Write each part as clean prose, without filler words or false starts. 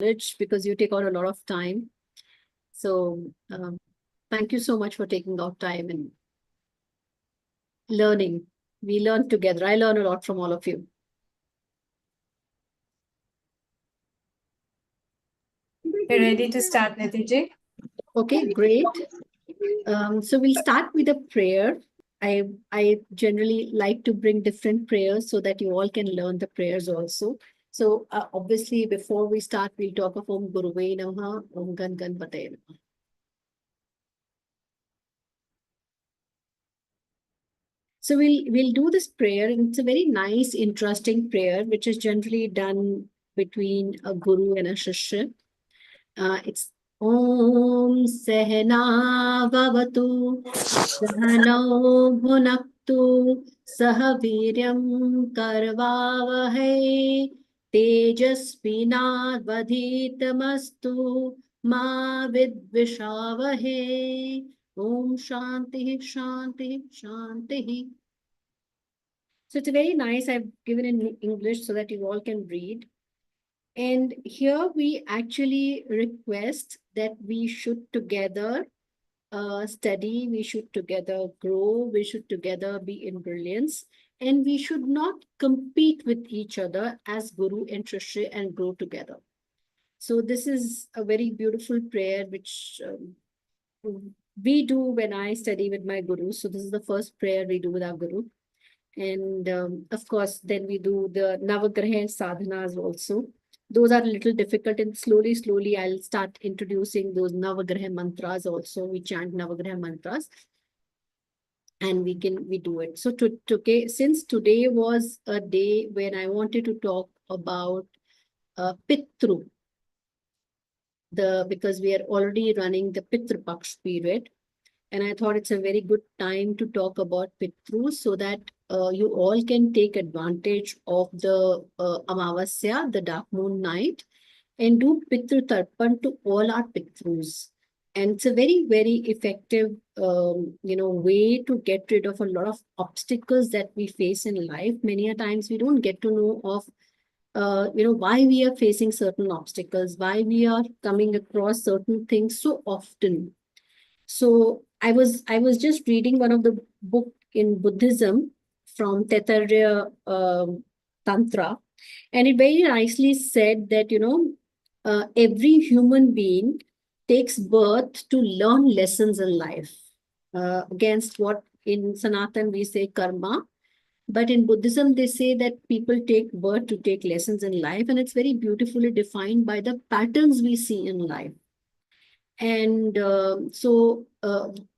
knowledge because you take out a lot of time. So thank you so much for taking out time and learning. We learn together. I learn a lot from all of you. We're ready to start, Nidhi ji. Okay, great. So we'll start with a prayer. I generally like to bring different prayers so that you all can learn the prayers also. So obviously, before we start, we'll talk of Om Guruve Namaha, Om Gan Ganpataye Namaha. So we'll do this prayer, and it's a very nice, interesting prayer, which is generally done between a guru and a shishya. It's Om Sehna Vavatu Sahano Bhunaktu Saha Viryam Karvavahe Tejasvinadvadhitamastu Ma Vidvishavahe. Om Shanti Shanti Shanti. So it's very nice. I've given in English so that you all can read. And here we actually request that we should together study, we should together grow, we should together be in brilliance, and we should not compete with each other as Guru and Shishya and grow together. So this is a very beautiful prayer which we do when I study with my Guru. So this is the first prayer we do with our Guru. And of course, then we do the Navagraha sadhanas also. Those are a little difficult, and slowly, I'll start introducing those Navagraha mantras also. We chant Navagraha mantras and we do it. So since today was a day when I wanted to talk about Pitru, because we are already running the Pitru Paksh period. And I thought it's a very good time to talk about Pitrus so that you all can take advantage of the Amavasya, the dark moon night, and do Pitru Tarpan to all our Pitrus. And it's a very, very effective, way to get rid of a lot of obstacles that we face in life. Many a times we don't get to know of, why we are facing certain obstacles, why we are coming across certain things so often. So I was just reading one of the book in Buddhism from Taittiriya Tantra, and it very nicely said that every human being takes birth to learn lessons in life, against what in Sanatan we say karma, but in Buddhism they say that people take birth to take lessons in life, and it's very beautifully defined by the patterns we see in life. And so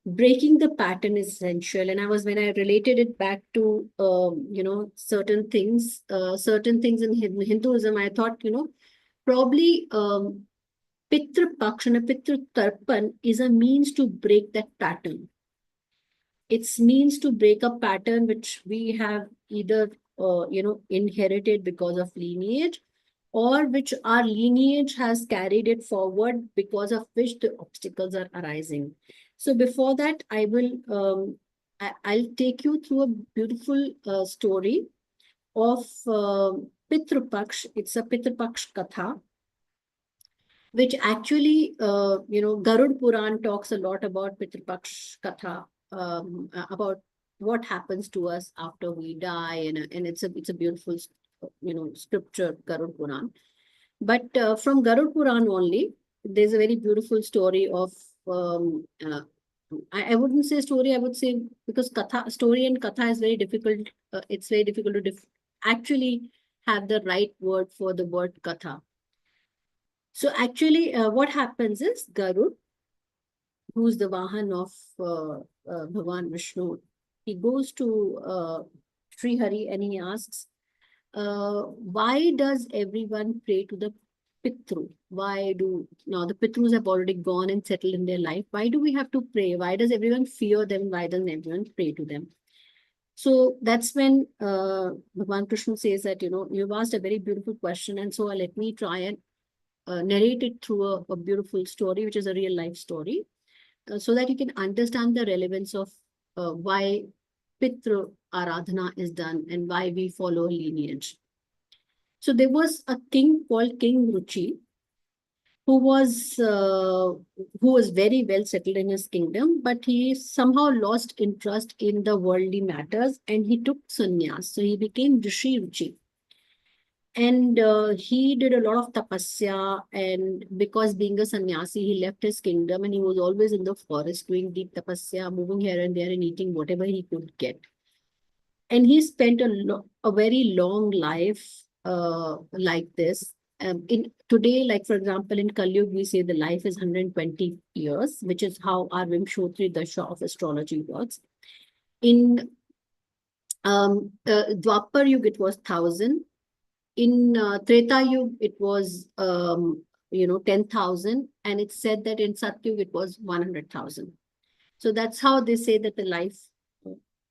breaking the pattern is essential. And when I related it back to, certain things in Hinduism, I thought, probably Pitra Paksh and a Pitra Tarpan is a means to break that pattern. It's means to break a pattern which we have either, inherited because of lineage, or which our lineage has carried it forward, because of which the obstacles are arising. So before that, I'll take you through a beautiful story of Pitru Paksh. It's a Pitru Paksh Katha, which actually, Garud Puran talks a lot about Pitru Paksh Katha, about what happens to us after we die, and it's a beautiful scripture, Garud Puran. But from Garud Puran only, there's a very beautiful story of, I wouldn't say story, I would say, because story and katha is very difficult. It's very difficult to actually have the right word for the word katha. So actually, what happens is Garud, who's the Vahan of Bhagwan Vishnu, he goes to Sri Hari and he asks, why does everyone pray to the Pitru? Now the Pitrus have already gone and settled in their life. Why do we have to pray? Why does everyone fear them? Why doesn't everyone pray to them? So that's when Bhagwan Krishna says that, you've asked a very beautiful question. And so let me try and narrate it through a beautiful story, which is a real life story, so that you can understand the relevance of why Pitru Aradhana is done and why we follow lineage. So there was a king called King Ruchi, who was very well settled in his kingdom, but he somehow lost interest in the worldly matters and he took sannyas. So he became Rishi Ruchi. And he did a lot of tapasya, and because being a sannyasi, he left his kingdom and he was always in the forest doing deep tapasya, moving here and there and eating whatever he could get. And he spent a very long life like this. In today, like for example, in Kali Yuga, we say the life is 120 years, which is how our Vimshotri Dasha of astrology works. In Dwapar Yuga, it was 1,000. In Treta Yuga, it was 10,000, and it's said that in Satyug it was 100,000. So that's how they say that the life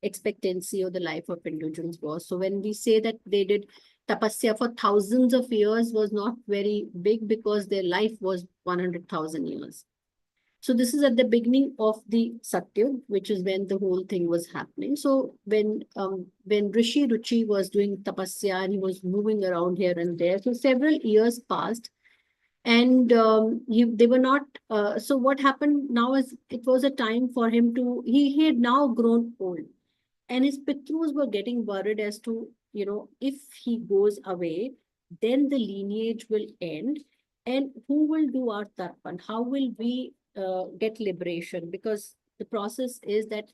expectancy or the life of individuals was. So when we say that they did tapasya for thousands of years was not very big because their life was 100,000 years. So this is at the beginning of the Satyug, which is when the whole thing was happening. So when Rishi Ruchi was doing tapasya and he was moving around here and there, so several years passed, and they were not. So what happened now is it was a time for him to. He had now grown old, and his Pitrus were getting worried as to if he goes away, then the lineage will end, and who will do our tarpan? How will we get liberation? Because the process is that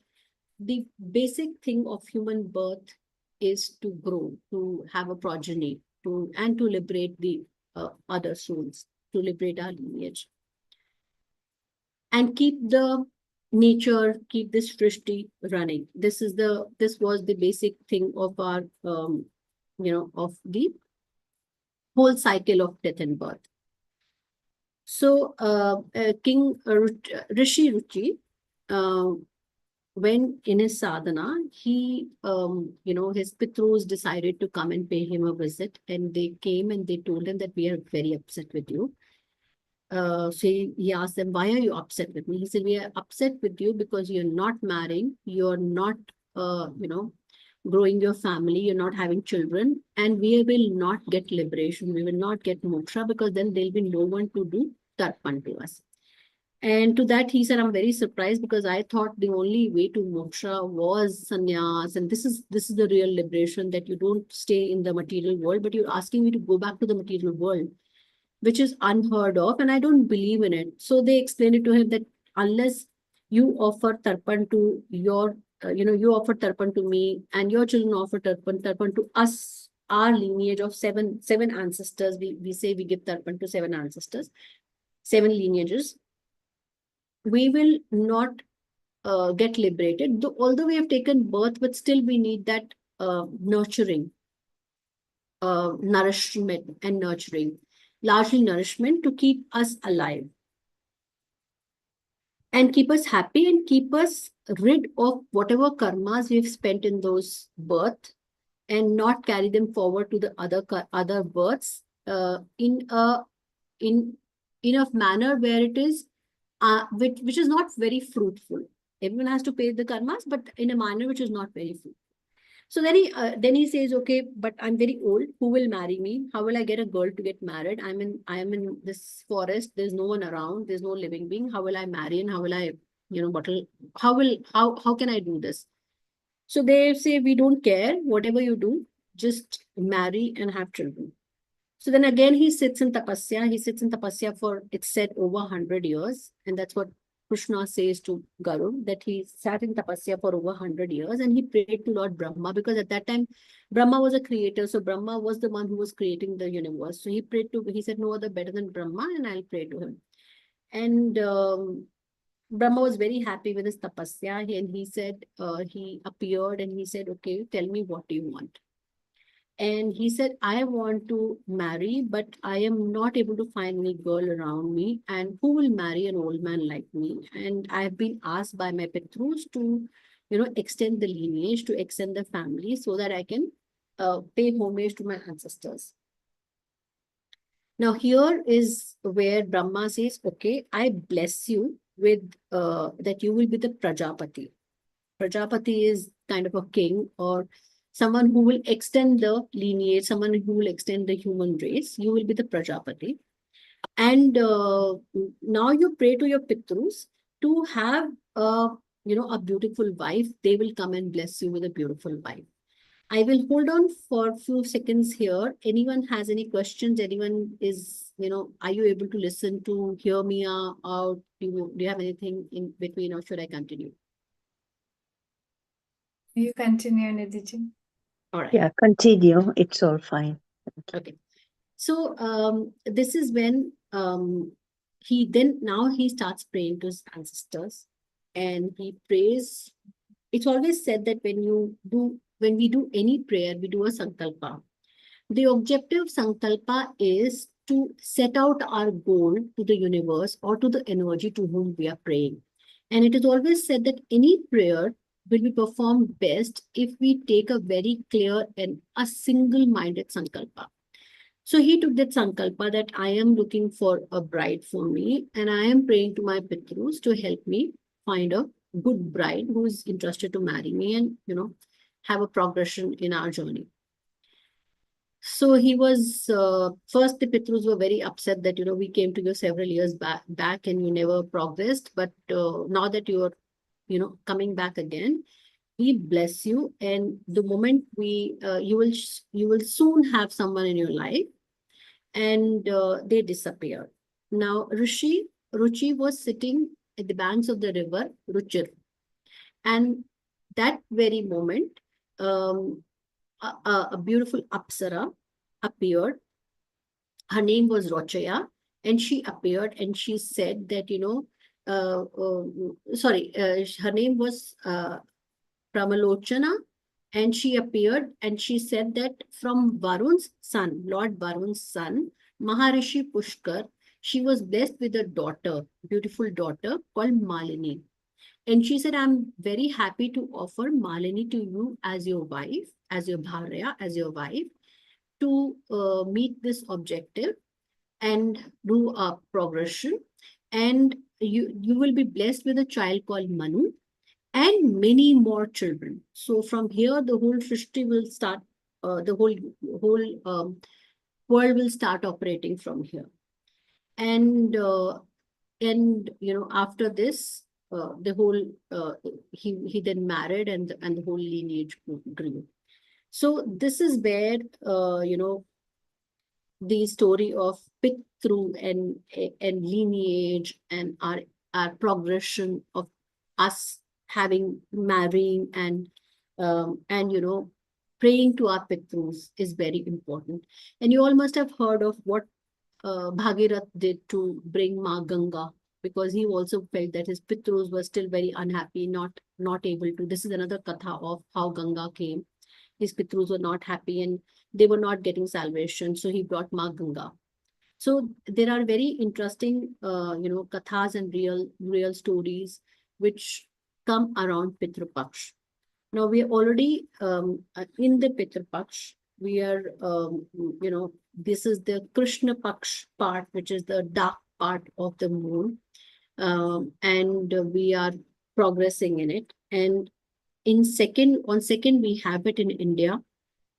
the basic thing of human birth is to grow, to have a progeny, and to liberate the other souls, to liberate our lineage, and keep the nature, keep this Srishti running. This was the basic thing of our of the whole cycle of death and birth. So King Rishi Ruchi, when in his sadhana, he his Pitrus decided to come and pay him a visit, and they came and they told him that we are very upset with you. So he asked them, why are you upset with me? He said, we are upset with you because you're not marrying, you're not growing your family, you're not having children, and we will not get liberation, we will not get moksha, because then there'll be no one to do tarpan to us. And to that he said, I'm very surprised, because I thought the only way to moksha was sannyas, and this is the real liberation, that you don't stay in the material world, but you're asking me to go back to the material world, which is unheard of, and I don't believe in it. So they explained it to him that unless you offer tarpan to your, you offer tarpan to me, and your children offer tarpan to us, our lineage of seven ancestors. We say we give tarpan to 7 ancestors, 7 lineages. We will not get liberated, although we have taken birth, but still we need that nurturing, nourishment and nurturing. Largely nourishment to keep us alive and keep us happy and keep us rid of whatever karmas we've spent in those births, and not carry them forward to the other births in a manner where it is which is not very fruitful. Everyone has to pay the karmas, but in a manner which is not very fruitful. So then he says, okay, but I'm very old. Who will marry me? How will I get a girl to get married? I am in this forest. There's no one around. There's no living being. How will I marry? And how will I, how can I do this? So they say, we don't care. Whatever you do, just marry and have children. So then again, he sits in tapasya. He sits in tapasya for, it's said, over 100 years. And that's what Krishna says to Garud, that he sat in tapasya for over 100 years, and he prayed to Lord Brahma, because at that time Brahma was a creator, so Brahma was the one who was creating the universe. So he said, no other better than Brahma, and I'll pray to him. And Brahma was very happy with his tapasya, and he said, he appeared and he said, okay, tell me, what do you want? And he said, I want to marry, but I am not able to find any girl around me. And who will marry an old man like me? And I've been asked by my Pitrus to, extend the lineage, to extend the family, so that I can pay homage to my ancestors. Now, here is where Brahma says, okay, I bless you with that you will be the Prajapati. Prajapati is kind of a king, or someone who will extend the lineage, someone who will extend the human race. You will be the Prajapati. And now you pray to your Pitrus to have a beautiful wife. They will come and bless you with a beautiful wife. I will hold on for a few seconds here. Anyone has any questions? Anyone is, are you able to listen to hear me out? Do you have anything in between, or should I continue? You continue, Nidhi ji. All right. Yeah, continue. It's all fine. Okay. So this is when now he starts praying to his ancestors, and he prays. It's always said that when we do any prayer, we do a sankalpa. The objective sankalpa is to set out our goal to the universe or to the energy to whom we are praying. And it is always said that any prayer will be performed best if we take a very clear and a single-minded sankalpa. So he took that sankalpa that I am looking for a bride for me, and I am praying to my Pitrus to help me find a good bride who is interested to marry me and, have a progression in our journey. So he was, first the Pitrus were very upset that, we came to you several years back and you never progressed. But now that you are, coming back again, we bless you. And the moment you will soon have someone in your life. And they disappeared. Now, Ruchi was sitting at the banks of the river Ruchir. And that very moment, a beautiful Apsara appeared. Her name was Rochaya, and she appeared and she said that, her name was Pramalochana, and she appeared and she said that from Varun's son, Lord Varun's son, Maharishi Pushkar, she was blessed with a daughter, beautiful daughter called Malini. And she said, I'm very happy to offer Malini to you as your wife, as your bharya, as your wife, to meet this objective and do a progression. And you will be blessed with a child called Manu and many more children. So from here, the whole Shrishti will start, the whole world will start operating from here. And after this, the whole he then married, and the whole lineage grew. So this is where the story of Pitru and lineage and our progression of us having marrying and praying to our Pitrus is very important. And you all must have heard of what Bhagirath did to bring Ma Ganga, because he also felt that his Pitrus were still very unhappy, not able to. This is another katha of how Ganga came. His Pitrus were not happy and they were not getting salvation. So he brought Ma Ganga. So there are very interesting, kathas and real stories which come around Pitru Paksh. Now we are already in the Pitru Paksh. We are, this is the Krishna Paksh part, which is the dark part of the moon. And we are progressing in it. And on second, we have it in India.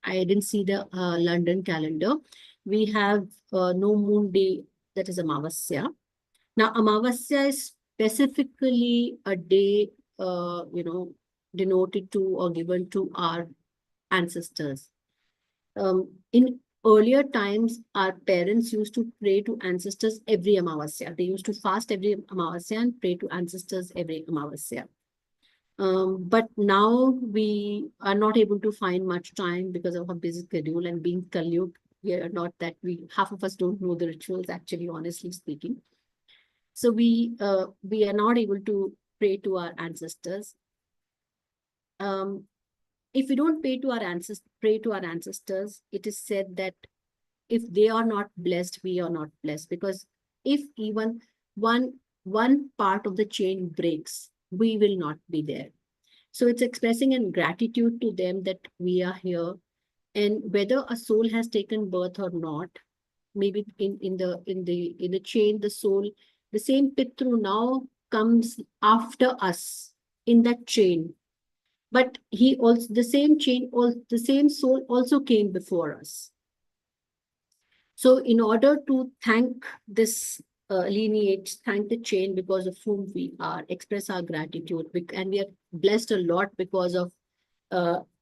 I didn't see the London calendar. We have no moon day, that is Amavasya. Now, Amavasya is specifically a day, denoted to or given to our ancestors. In earlier times, our parents used to pray to ancestors every Amavasya. They used to fast every Amavasya and pray to ancestors every Amavasya. But now we are not able to find much time because of our busy schedule, and being Kalyug, we are not that half of us don't know the rituals, actually, honestly speaking. So we are not able to pray to our ancestors. If we don't pray to our ancestors, it is said that if they are not blessed, we are not blessed. Because if even one part of the chain breaks, we will not be there. So it's expressing in gratitude to them that we are here, and whether a soul has taken birth or not, maybe in the chain, the soul, the same Pitru now comes after us in that chain. But he also, the same chain, the same soul also came before us. So in order to thank this lineage, thank the chain because of whom we are, express our gratitude, and we are blessed a lot because of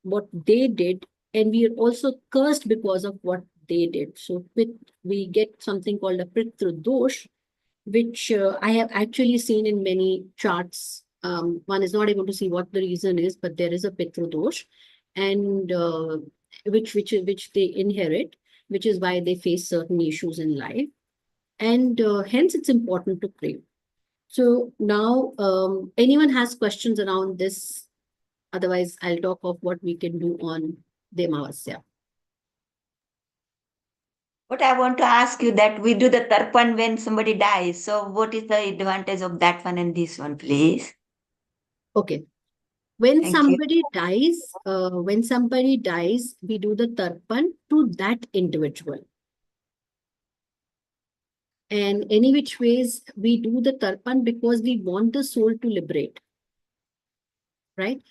what they did, and we are also cursed because of what they did. So we get something called a Pitru dosh, which I have actually seen in many charts. One is not able to see what the reason is, but there is a Pitru dosh, and which they inherit, which is why they face certain issues in life, and hence it's important to pray. So now, anyone has questions around this? Otherwise, I'll talk of what we can do on the Amavasya. What I want to ask you that we do the tarpan when somebody dies. So what is the advantage of that one and this one, please? Okay. When Thank you. when somebody dies, we do the tarpan to that individual. And any which ways, we do the tarpan because we want the soul to liberate. Right?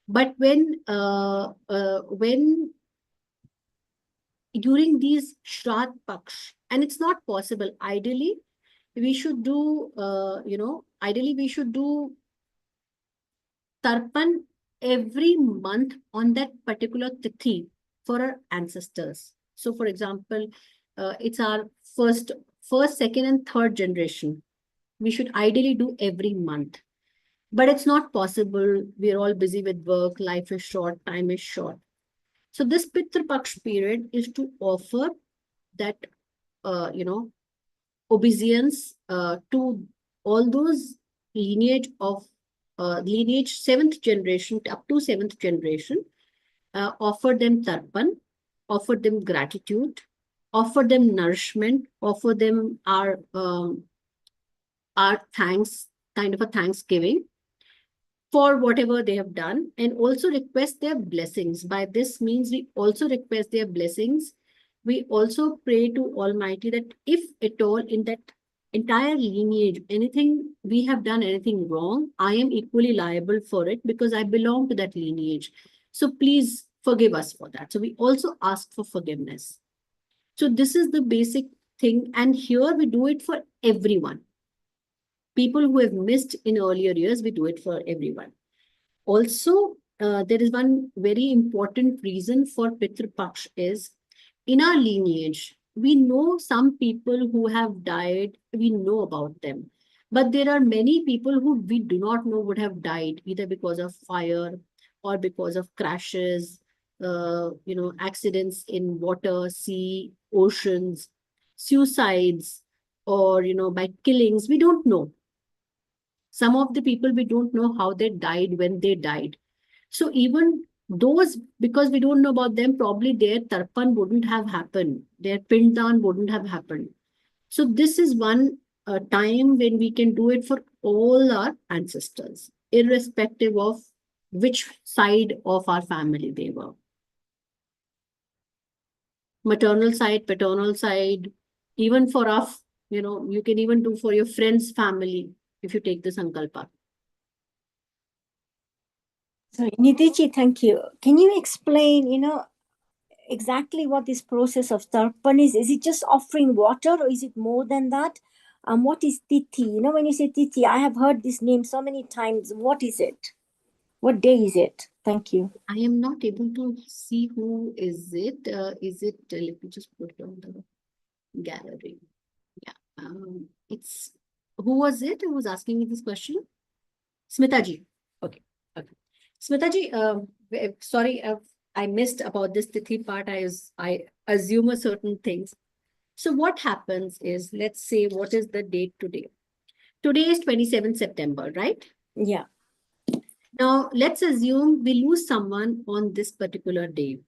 But when during these Shraddh Paksh, and it's not possible, ideally, we should do, ideally we should do tarpan every month on that particular tithi for our ancestors. So, for example, it's our first, second, and third generation. We should ideally do every month. But it's not possible. We're all busy with work. Life is short. Time is short. So this Pitru Paksh period is to offer that, obeisance to all those lineage of lineage 7th generation up to 7th generation, offer them tarpan, offer them gratitude, offer them nourishment, offer them our thanks, kind of a thanksgiving for whatever they have done, and also request their blessings. By this means, we also request their blessings. We also pray to Almighty that if at all in that entire lineage, anything we have done, anything wrong, I am equally liable for it because I belong to that lineage. So please forgive us for that. So we also ask for forgiveness. So this is the basic thing. And here we do it for everyone. People who have missed in earlier years, we do it for everyone. Also, there is one very important reason for Pitru Paksh is, in our lineage, we know some people who have died, we know about them. But there are many people who we do not know would have died, either because of fire or because of crashes, accidents in water, sea, oceans, suicides, or, by killings. We don't know. Some of the people, we don't know how they died, when they died. So even those, because we don't know about them, probably their tarpan wouldn't have happened. Their pindan wouldn't have happened. So this is one time when we can do it for all our ancestors, irrespective of which side of our family they were. Maternal side, paternal side, even for us, you can even do for your friend's family if you take the sankalpa. So, Nidhi, thank you. Can you explain, exactly what this process of tarpan is? Is it just offering water or is it more than that? What is tithi? When you say tithi, I have heard this name so many times. What is it? What day is it? Thank you. I am not able to see who is it. Is it, let me just put it on the gallery. Yeah. It's, who was it who was asking me this question? Smitaji. Okay. Okay. Smitaji, sorry, I missed about this tithi part. I assume a certain things. So what happens is, let's say, what is the date today? Today is 27th September, right? Yeah. Now, let's assume we lose someone on this particular day.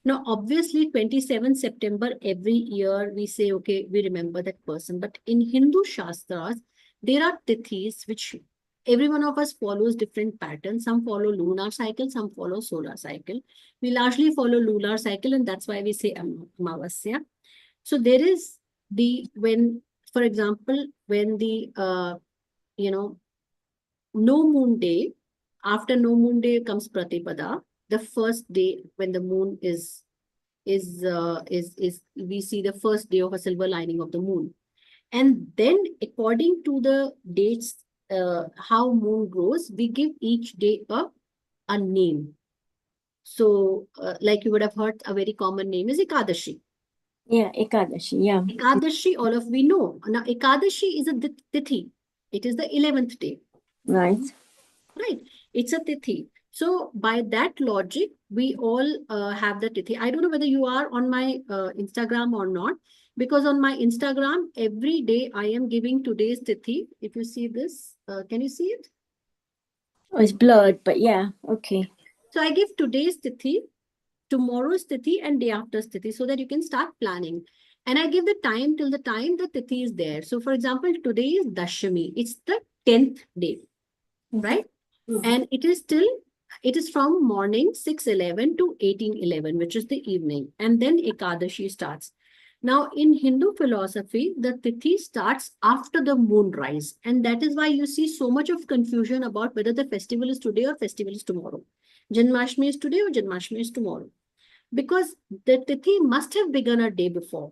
Now, obviously, 27th September every year, we say, okay, we remember that person. But in Hindu Shastras, there are tithis which every one of us follows different patterns. Some follow lunar cycle, some follow solar cycle. We largely follow lunar cycle, and that's why we say Amavasya. So there is for example, when the, no moon day, after no moon day comes Pratipada, the first day when the moon is we see the first day of a silver lining of the moon. And then according to the dates, how moon grows, we give each day a name. So like you would have heard, a very common name is Ekadashi. Yeah, Ekadashi. Yeah. Ekadashi, all of we know. Now, Ekadashi is a tithi. It is the 11th day, Right. right? It's a tithi. So by that logic, we all have the tithi. I don't know whether you are on my Instagram or not, because on my Instagram, every day I am giving today's tithi. If you see this, can you see it? Oh, it's blurred, but yeah. Okay. So I give today's tithi, tomorrow's tithi, and day after's tithi, so that you can start planning. And I give the time till the time the tithi is there. So for example, today is Dashami. It's the 10th day, right? And it is from morning 6:11 to 18:11, which is the evening. And then Ekadashi starts. Now, in Hindu philosophy, the tithi starts after the moon rise. And that is why you see so much of confusion about whether the festival is today or festival is tomorrow. Janmashtami is today or Janmashtami is tomorrow. Because the tithi must have begun a day before.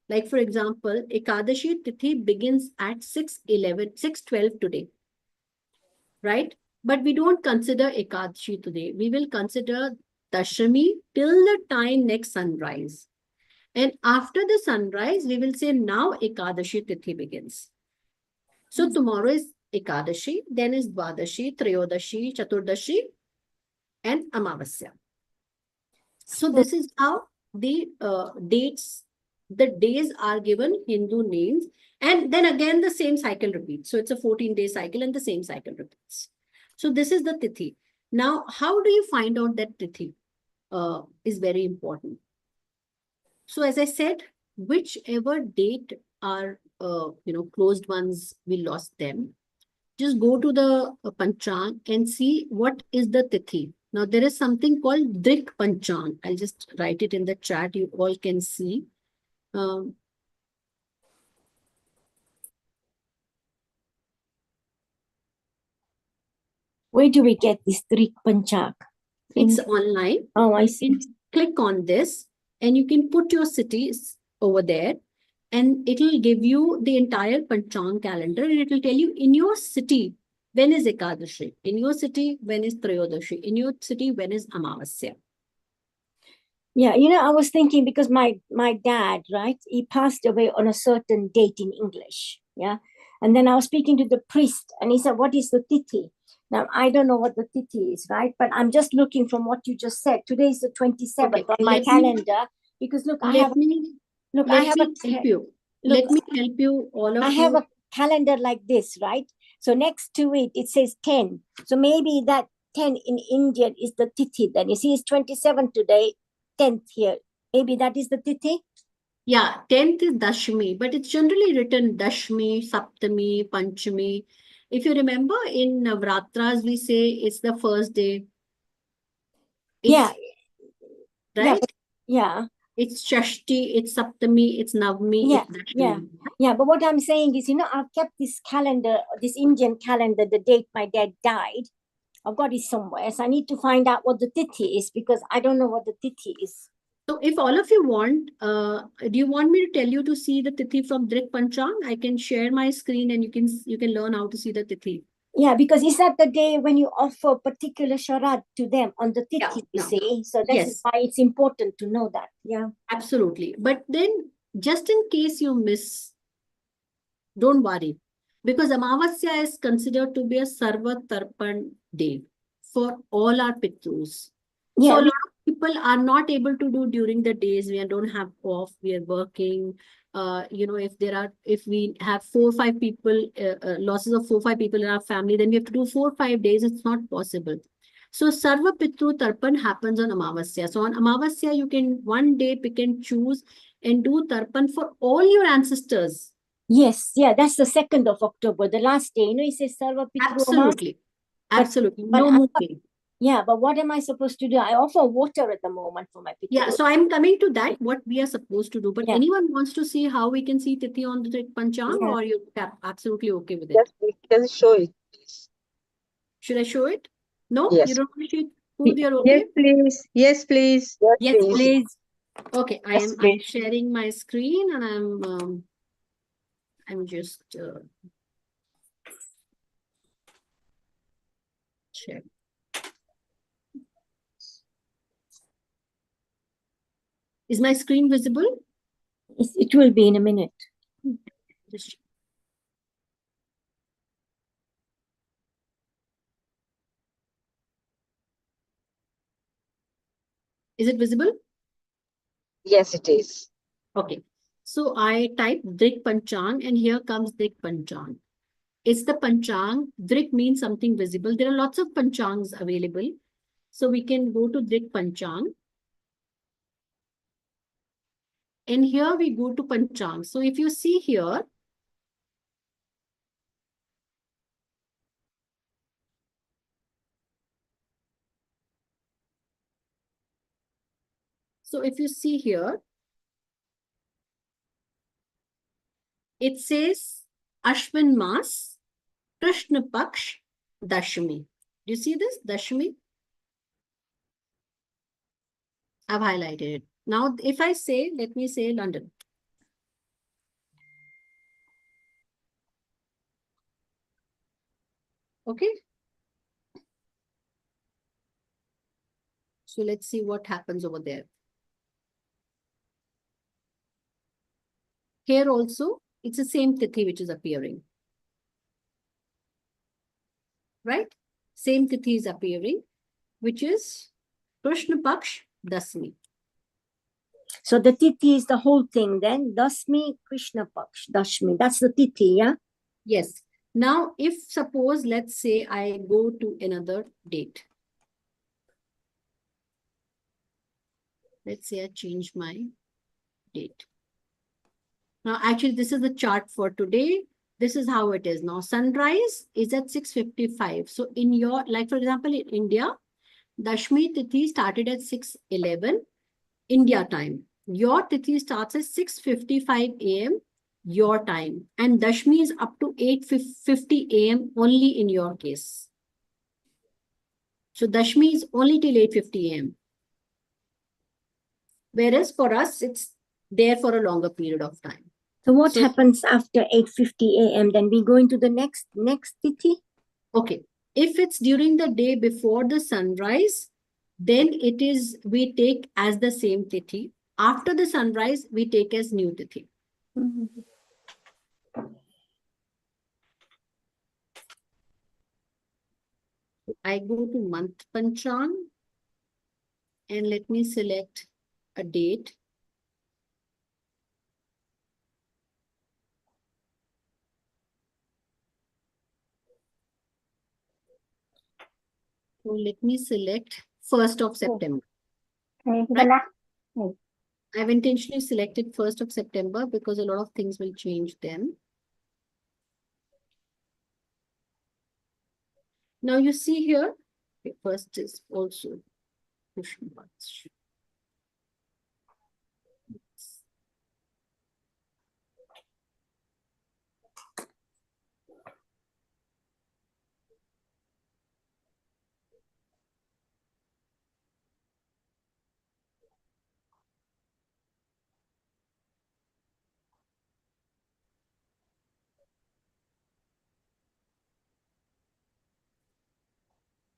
Like, for example, Ekadashi tithi begins at 6:12 today, right? But we don't consider Ekadashi today. We will consider Dashami till the time next sunrise. And after the sunrise, we will say now Ekadashi tithi begins. So tomorrow is Ekadashi, then is Dwadashi, Trayodashi, Chaturdashi, and Amavasya. So this is how the days are given Hindu names. And then again, the same cycle repeats. So it's a 14-day cycle and the same cycle repeats. So this is the tithi. Now, how do you find out that tithi is very important? So as I said, whichever date are, closed ones, we lost them. Just go to the Panchang and see what is the tithi. Now, there is something called Drik Panchang. I'll just write it in the chat. You all can see. Where do we get this Drik Panchak? It's online. Oh, I You see. can click on this and you can put your cities over there, and it will give you the entire Panchang calendar, and it will tell you in your city when is Ekadashi, in your city when is Trayodashi, in your city when is Amavasya. Yeah, I was thinking because my dad, right, he passed away on a certain date in English. Yeah. And then I was speaking to the priest and he said, what is the tithi? Now, I don't know what the tithi is, right? But I'm just looking from what you just said. Today is the 27th Okay, on my let me- calendar because look, I Let have me help you. look, Let me help you, all of I you. have a calendar like this, right? So next to it, it says 10. So maybe that 10 in Indian is the tithi. Then you see, it's 27 today, 10th here. Maybe that is the tithi. Yeah, 10th is Dashmi, but it's generally written Dashmi, Saptami, Panchami. If you remember, in Navratras, we say it's the first day. Yeah. Right? Yeah. It's Shashti, it's Saptami, it's Navami, Yeah, it's Dashmi. yeah. Yeah, but what I'm saying is, I've kept this calendar, this Indian calendar, the date my dad died. I've got it somewhere. So I need to find out what the tithi is because I don't know what the tithi is. So if all of you want, do you want me to tell you to see the tithi from Drik Panchang? I can share my screen and you can learn how to see the tithi. Yeah, because is that the day when you offer particular sharad to them on the tithi, Yeah, you yeah. see? So that's Yes. why it's important to know that. Yeah. Absolutely. But then, just in case you miss, don't worry. Because Amavasya is considered to be a Sarva Tarpan day for all our Pitrus. Yeah, So a lot of people are not able to do during the days. We don't have off, we are working. If we have 4 or 5 people, losses of 4 or 5 people in our family, then we have to do 4 or 5 days. It's not possible. So Sarva Pitru Tarpan happens on Amavasya. So on Amavasya, you can one day pick and choose and do Tarpan for all your ancestors. yes, yeah, that's the 2nd of October, the last day. It says Sarva Pitru Amas. Absolutely. Absolutely. but No I'm more not- day. Yeah, but what am I supposed to do? I offer water at the moment for my Pitru. Yeah, so I'm coming to that, what we are supposed to do. But Yeah. anyone wants to see how we can see Tithi on the Panchang, Yeah. or you're absolutely okay with it? Yes, we can show it. Should I show it? No? Yes. You don't want to show it? Food, you're okay? Yes, please. Yes, please. Yes, please. Okay, That's I'm great. sharing my screen and I'm just share. Is my screen visible? It will be in a minute. Just is it visible? Yes, it is. Okay. So I type Drik Panchang and here comes Drik Panchang. It's the Panchang. Drik means something visible. There are lots of Panchangs available. So we can go to Drik Panchang. And here we go to Panchang. So if you see here, so if you see here, it says Ashwin Mas, Krishna Paksh, Dashmi. Do you see this? Dashmi? I've highlighted it. Now, if I say, let me say London. Okay. So let's see what happens over there. Here also, it's the same Tithi which is appearing. Right? Same Tithi is appearing, which is Krishna Paksh, Dasmi. So the Tithi is the whole thing then. Dasmi, Krishna Paksh, Dashmi. That's the Tithi, yeah? Yes. Now, if suppose, let's say I go to another date. Let's say I change my date. Now, actually, this is the chart for today. This is how it is. Now, sunrise is at 6:55. So in your, like for example, in India, Dashmi Tithi started at 6:11 India time. Your Tithi starts at 6:55 a.m. your time. And Dashmi is up to 8:50 a.m. only in your case. So Dashmi is only till 8:50 a.m. Whereas for us, it's there for a longer period of time. So what So- happens after 8:50 a.m.? Then we go into the next Tithi? Okay, if it's during the day before the sunrise, then it is, we take as the same Tithi. After the sunrise, we take as new Tithi. I go to month Panchang and let me select a date. So let me select 1st of September. Right? I've intentionally selected 1st of September because a lot of things will change then. Now you see here, okay, first is also Krishna Paksh.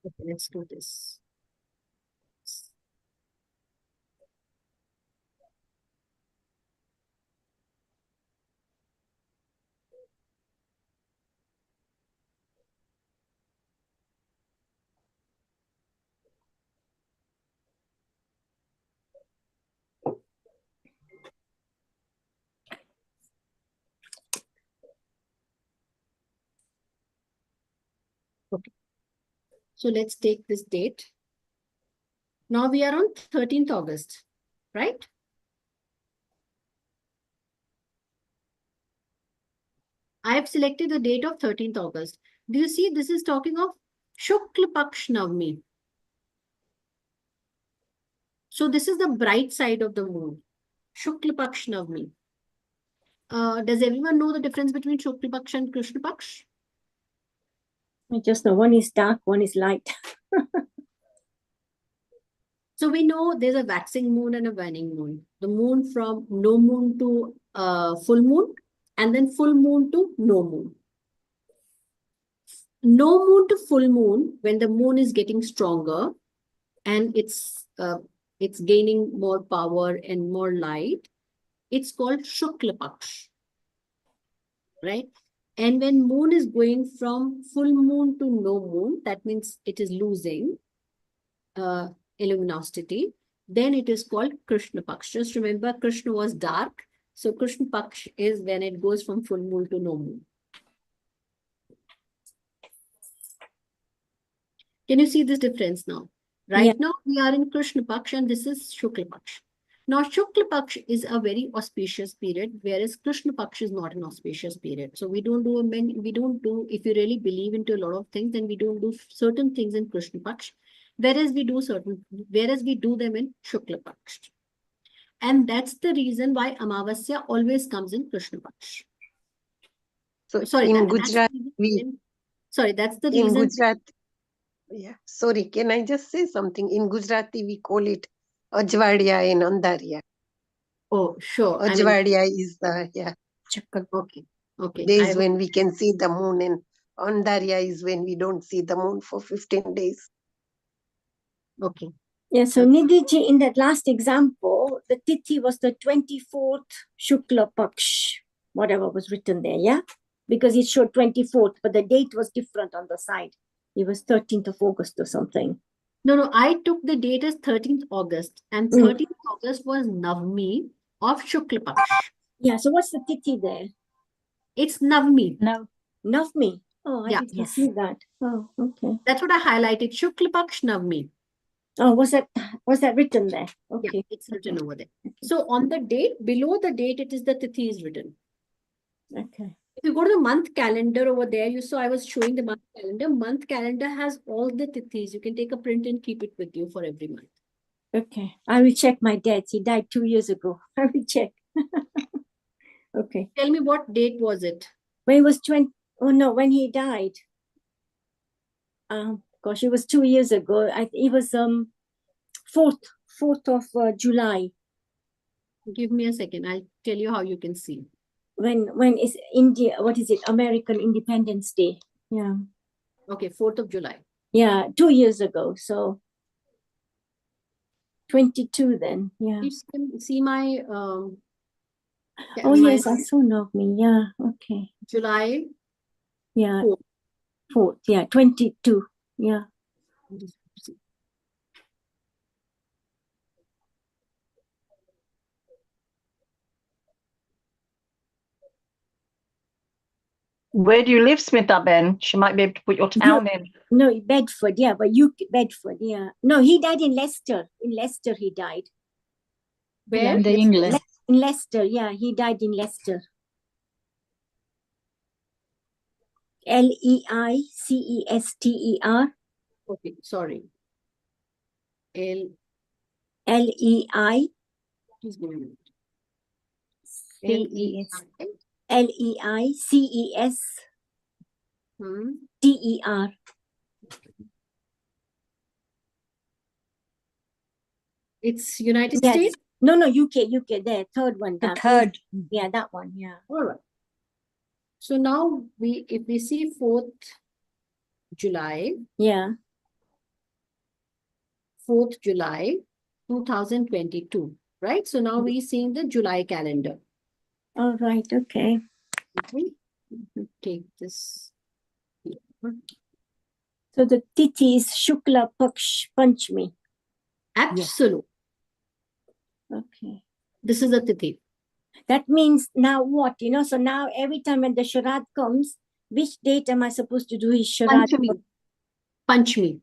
Okay, let's do this. Okay. So let's take this date. Now we are on 13th August, right? I have selected the date of 13th August. Do you see this is talking of Shukla Paksh Navami? So this is the bright side of the moon. Shukla Paksh Navami. Does everyone know the difference between Shukla Paksh and Krishna Paksh? I just know one is dark, one is light. So we know there's a waxing moon and a waning moon. The moon from no moon to full moon, and then full moon to no moon. No moon to full moon, when the moon is getting stronger and it's gaining more power and more light, it's called Shukla Paksh, right? And when moon is going from full moon to no moon, that means it is losing luminosity, then it is called Krishna Paksh. Just remember, Krishna was dark. So Krishna Paksh is when it goes from full moon to no moon. Can you see this difference now? Right Yeah. now, we are in Krishna Paksh and this is Shukla Paksh. Now, Shukla Paksh is a very auspicious period, whereas Krishna Paksh is not an auspicious period. So we don't do, if you really believe into a lot of things, then we don't do certain things in Krishna Paksh, whereas we do them in Shukla Paksh. And that's the reason why Amavasya always comes in Krishna Paksh. So Sorry, in that's the Gujarat, reason. Sorry, that's the in reason. Gujarat, yeah, sorry, can I just say something? In Gujarati, we call it Ajwadia and Andariya. Oh, sure. Ajwadia is the, yeah, Okay. days when we can see the moon, and Andariya is when we don't see the moon for 15 days. Okay. Yeah, so Nidhi, in that last example, the Tithi was the 24th Shukla Paksh, whatever was written there, yeah? Because it showed 24th, but the date was different on the side. It was 13th of August or something. No, I took the date as 13th August, and 13th August was Navami of Shukla Paksh. Yeah, so what's the Tithi there? It's Navami. Navmi. Oh, I Yeah. didn't see that. Oh, okay. That's what I highlighted. Shukla Paksh Navami. Oh, was that written there? Yeah, Okay. it's written over there. So on the date, below the date, it is the Tithi is written. Okay. If you go to the month calendar over there, you saw I was showing the month calendar. Month calendar has all the Tithis. You can take a print and keep it with you for every month. Okay. I will check my dates. He died 2 years ago. I will check. Okay. Tell me, what date was it? When it was 20, oh no, when he died. Gosh, it was 2 years ago. It was 4th of July. Give me a second. I'll tell you how you can see. When is India, what is it? American Independence Day. Yeah. Okay, 4th of July. Yeah, 2 years ago. So 22 then. Yeah. You can see my Oh my yes, I saw Navmi. Yeah. Okay. July. Yeah. 4th. 4th. Yeah. 22. Yeah. Where do you live, Smita Ben? She might be able to put your town in. No, Bedford. Yeah, but Bedford. Yeah. No, he died in Leicester. In Leicester, he died. Where? In England. In Leicester. Yeah, he died in Leicester. Leicester. Okay, sorry. Lei. Please give me a minute. Leicester. It's United Yes. States? No, UK. There, third one. The down. third. Yeah, that one. Yeah. All right. So now if we see 4th July, Yeah. 4th July 2022, right? So now we're seeing the July calendar. All right. Okay. Okay. Take this. So the Tithi is Shukla Paksh Panchami. Absolute. Okay. This is a Tithi. That means now what? So now every time when the Sharad comes, which date am I supposed to do his Sharad? Panchami.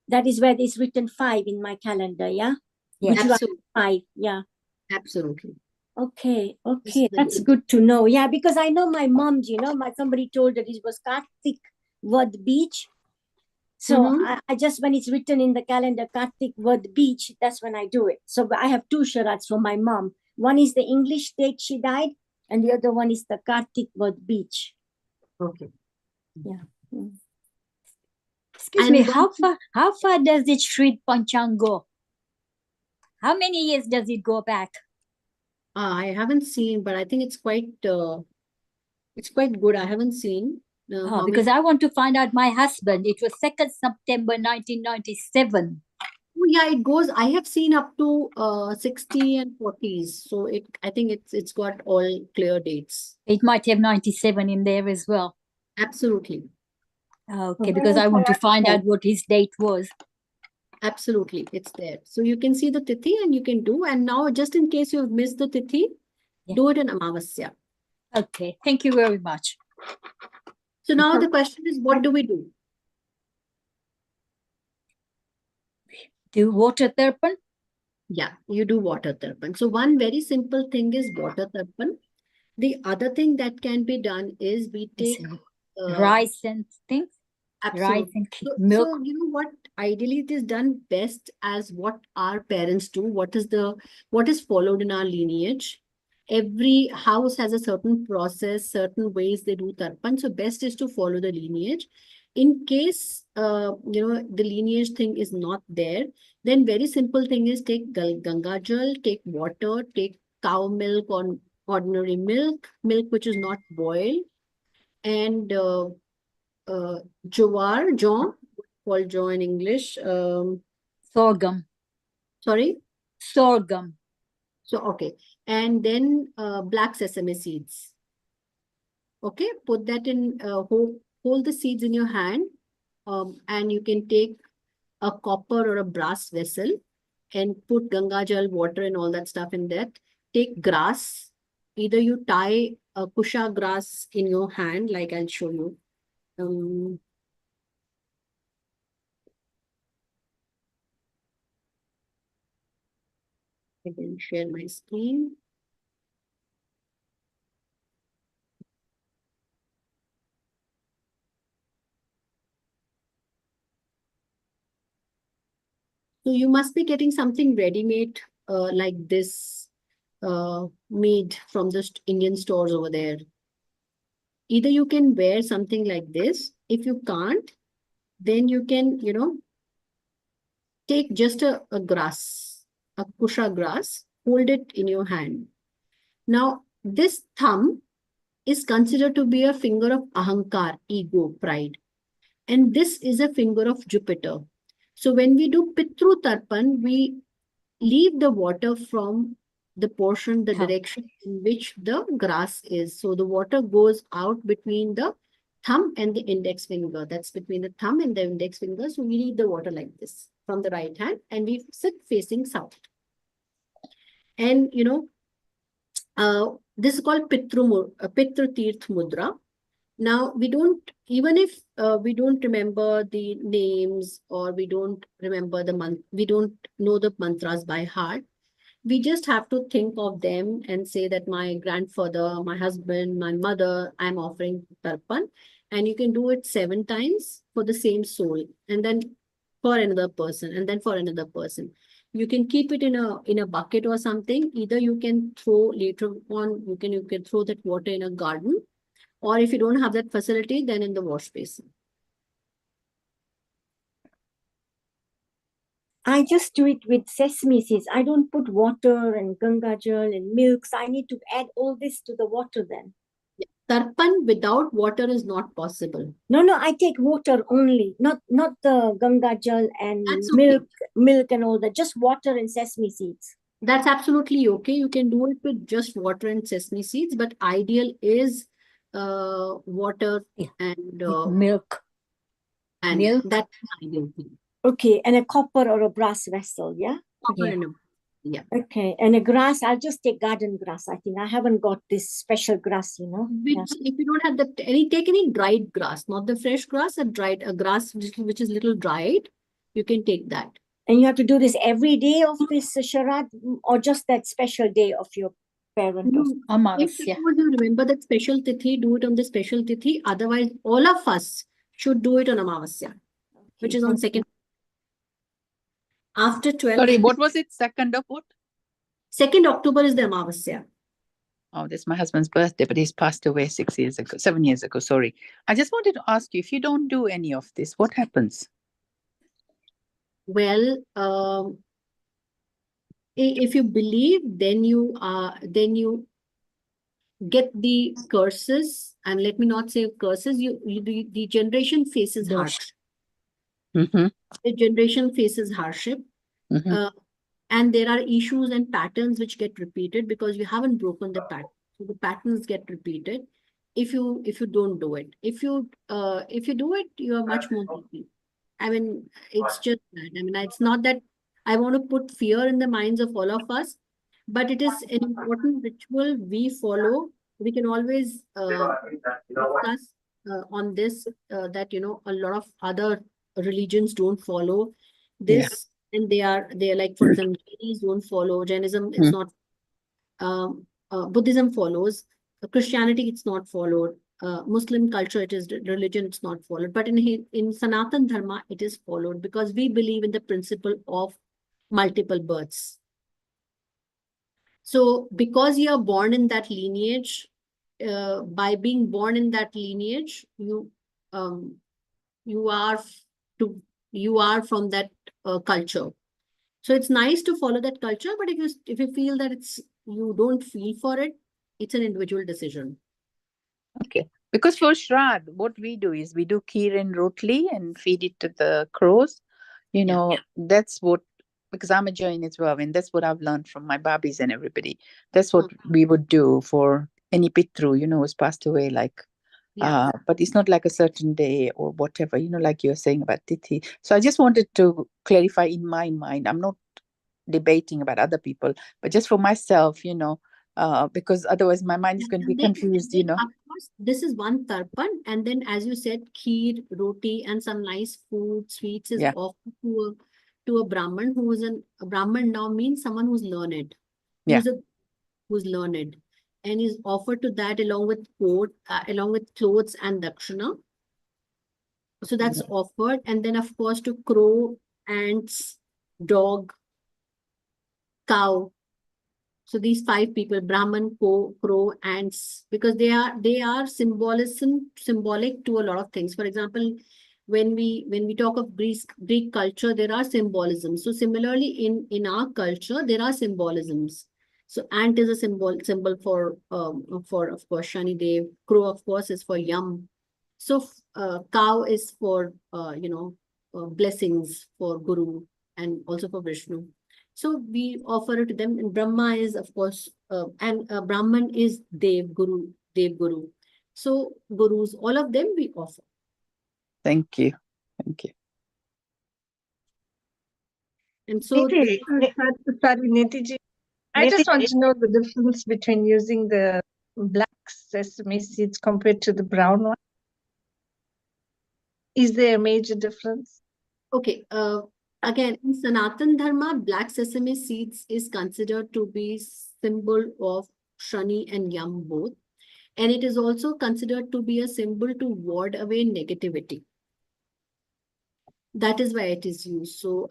That is where it's written 5 in my calendar, yeah? Yes. Absolutely. 5, yeah. Absolutely. Okay, This is the that's date. good to know. Yeah, because I know my mom's, somebody told that it was Kartik Vad Beach. So I just, when it's written in the calendar, Kartik Vad Beach, that's when I do it. So I have 2 Sharads for my mom. One is the English date she died, and the other one is the Kartik Vad Beach. Okay. Yeah. Excuse me, how far does this Sri Panchang go? How many years does it go back? I haven't seen, but I think it's quite good. I haven't seen how Because many. I want to find out my husband. It was 2nd September 1997. Oh, yeah, it goes. I have seen up to 60 and 40s. So I think it's got all clear dates. It might have 97 in there as well. Absolutely. Okay, because I want to find out what his date was. Absolutely. It's there. So you can see the tithi and you can do. And now, just in case you've missed the tithi, Yeah. do it in Amavasya. Okay, thank you very much. So now the question is, what do we do? Do water tarpan? Yeah, you do water tarpan. So one very simple thing is water tarpan. The other thing that can be done is we take Rice and things? Rice absolutely. and So, milk? so you know what? Ideally, it is done best as what our parents do. What is followed in our lineage. Every house has a certain process, certain ways they do tarpan. So best is to follow the lineage. In case the lineage thing is not there, then very simple thing is take Ganga Jal, take water, take cow milk or ordinary milk which is not boiled, and jowar, jaw, called jaw in English. Sorghum. Sorry? Sorghum. So, okay. And then black sesame seeds. Okay, put that in, hold the seeds in your hand, and you can take a copper or a brass vessel and put Ganga Jal, water and all that stuff in that. Take grass. Either you tie a kusha grass in your hand, like I'll show you. I can share my screen. So you must be getting something ready-made like this, made from the Indian stores over there. Either you can wear something like this. If you can't, then you can, take just a grass, a kusha grass, hold it in your hand. Now, this thumb is considered to be a finger of ahankar, ego, pride. And this is a finger of Jupiter. So when we do Pitru Tarpan, we leave the water from the portion, the direction in which the grass is. So the water goes out between the thumb and the index finger. That's between the thumb and the index finger. So we leave the water like this from the right hand and we sit facing south. And, this is called Pitru Tirth Mudra. Now, we don't, even if we don't remember the names or we don't remember the month, we don't know the mantras by heart, we just have to think of them and say that my grandfather, my husband, my mother, I'm offering tarpan. And you can do it 7 times for the same soul, and then for another person, and then for another person. You can keep it in a bucket or something. Either you can throw later on, you can throw that water in a garden, or if you don't have that facility, then in the wash basin. I just do it with sesame seeds. I don't put water and Ganga Jal and milk. So I need to add all this to the water then. Tarpan without water is not possible. No, I take water only, not the Ganga Jal and That's okay. milk and all that. Just water and sesame seeds. That's absolutely okay. You can do it with just water and sesame seeds, but ideal is water and milk. And milk. that's ideal thing. Okay, and a copper or a brass vessel, yeah? Copper and yeah. Okay, and a grass, I'll just take garden grass. I think I haven't got this special grass, If you don't have take any dried grass, not the fresh grass, a grass which is little dried, you can take that. And you have to do this every day of this Sharad, or just that special day of your parent? If suppose you remember that special tithi, do it on the special tithi. Otherwise, all of us should do it on Amavasya, which is on 2nd. After 12. Sorry, what was it? 2nd of what? 2nd October is the Amavasya. Oh, that's my husband's birthday, but he's passed away 7 years ago. Sorry. I just wanted to ask you, if you don't do any of this, what happens? Well, if you believe, then you get the curses, and let me not say curses, the generation faces hardship. Mm-hmm. The generation faces hardship. Mm-hmm. And there are issues and patterns which get repeated because you haven't broken the pattern. So the patterns get repeated if you don't do it. If you do it, you are much more happy. I mean, it's just that. I mean, it's not that I want to put fear in the minds of all of us, but it is an important ritual we follow. We can always discuss on this that a lot of other religions don't follow this, and they are like, for example, Chinese don't follow Jainism. It's not. Buddhism follows. Christianity, it's not followed. Muslim culture, it is religion, it's not followed. But in Sanatan Dharma, it is followed because we believe in the principle of multiple births. So because you are born in that lineage, by being born in that lineage, you are from that culture. So it's nice to follow that culture, but if you feel that you don't feel for it, it's an individual decision. Okay. Because for Shraddh, what we do is we do kheer and rotli and feed it to the crows. That's what, because I'm a Jain as well, and that's what I've learned from my babis and everybody. That's what we would do for any pitru, who's passed away, like, but it's not like a certain day or whatever, like you're saying about Tithi. So I just wanted to clarify in my mind. I'm not debating about other people, but just for myself, because otherwise my mind is going to be confused, Of course, this is one tarpan, and then as you said, kheer, roti, and some nice food, sweets is offered to a Brahman a Brahman now means someone who's learned, who's learned, and is offered to that along with clothes and dakshina. So that's offered, and then of course to crow, ants, dog, cow. So these 5 people, Brahman, crow, ants, because they are symbolic to a lot of things. For example, when we talk of Greek culture, there are symbolisms. So similarly, in our culture, there are symbolisms. So ant is a symbol for of course Shani Dev. Crow, of course, is for Yam. So cow is for blessings for Guru and also for Vishnu. So we offer it to them, and Brahma is, of course, and Brahman is Dev Guru. So gurus, all of them we offer. Thank you. And so, Nidhi, sorry, Nidhi, I just want to know the difference between using the black sesame seeds compared to the brown one. Is there a major difference? okay, again, in Sanatan Dharma, black sesame seeds is considered to be symbol of Shani and Yam both. And it is also considered to be a symbol to ward away negativity. That is why it is used. So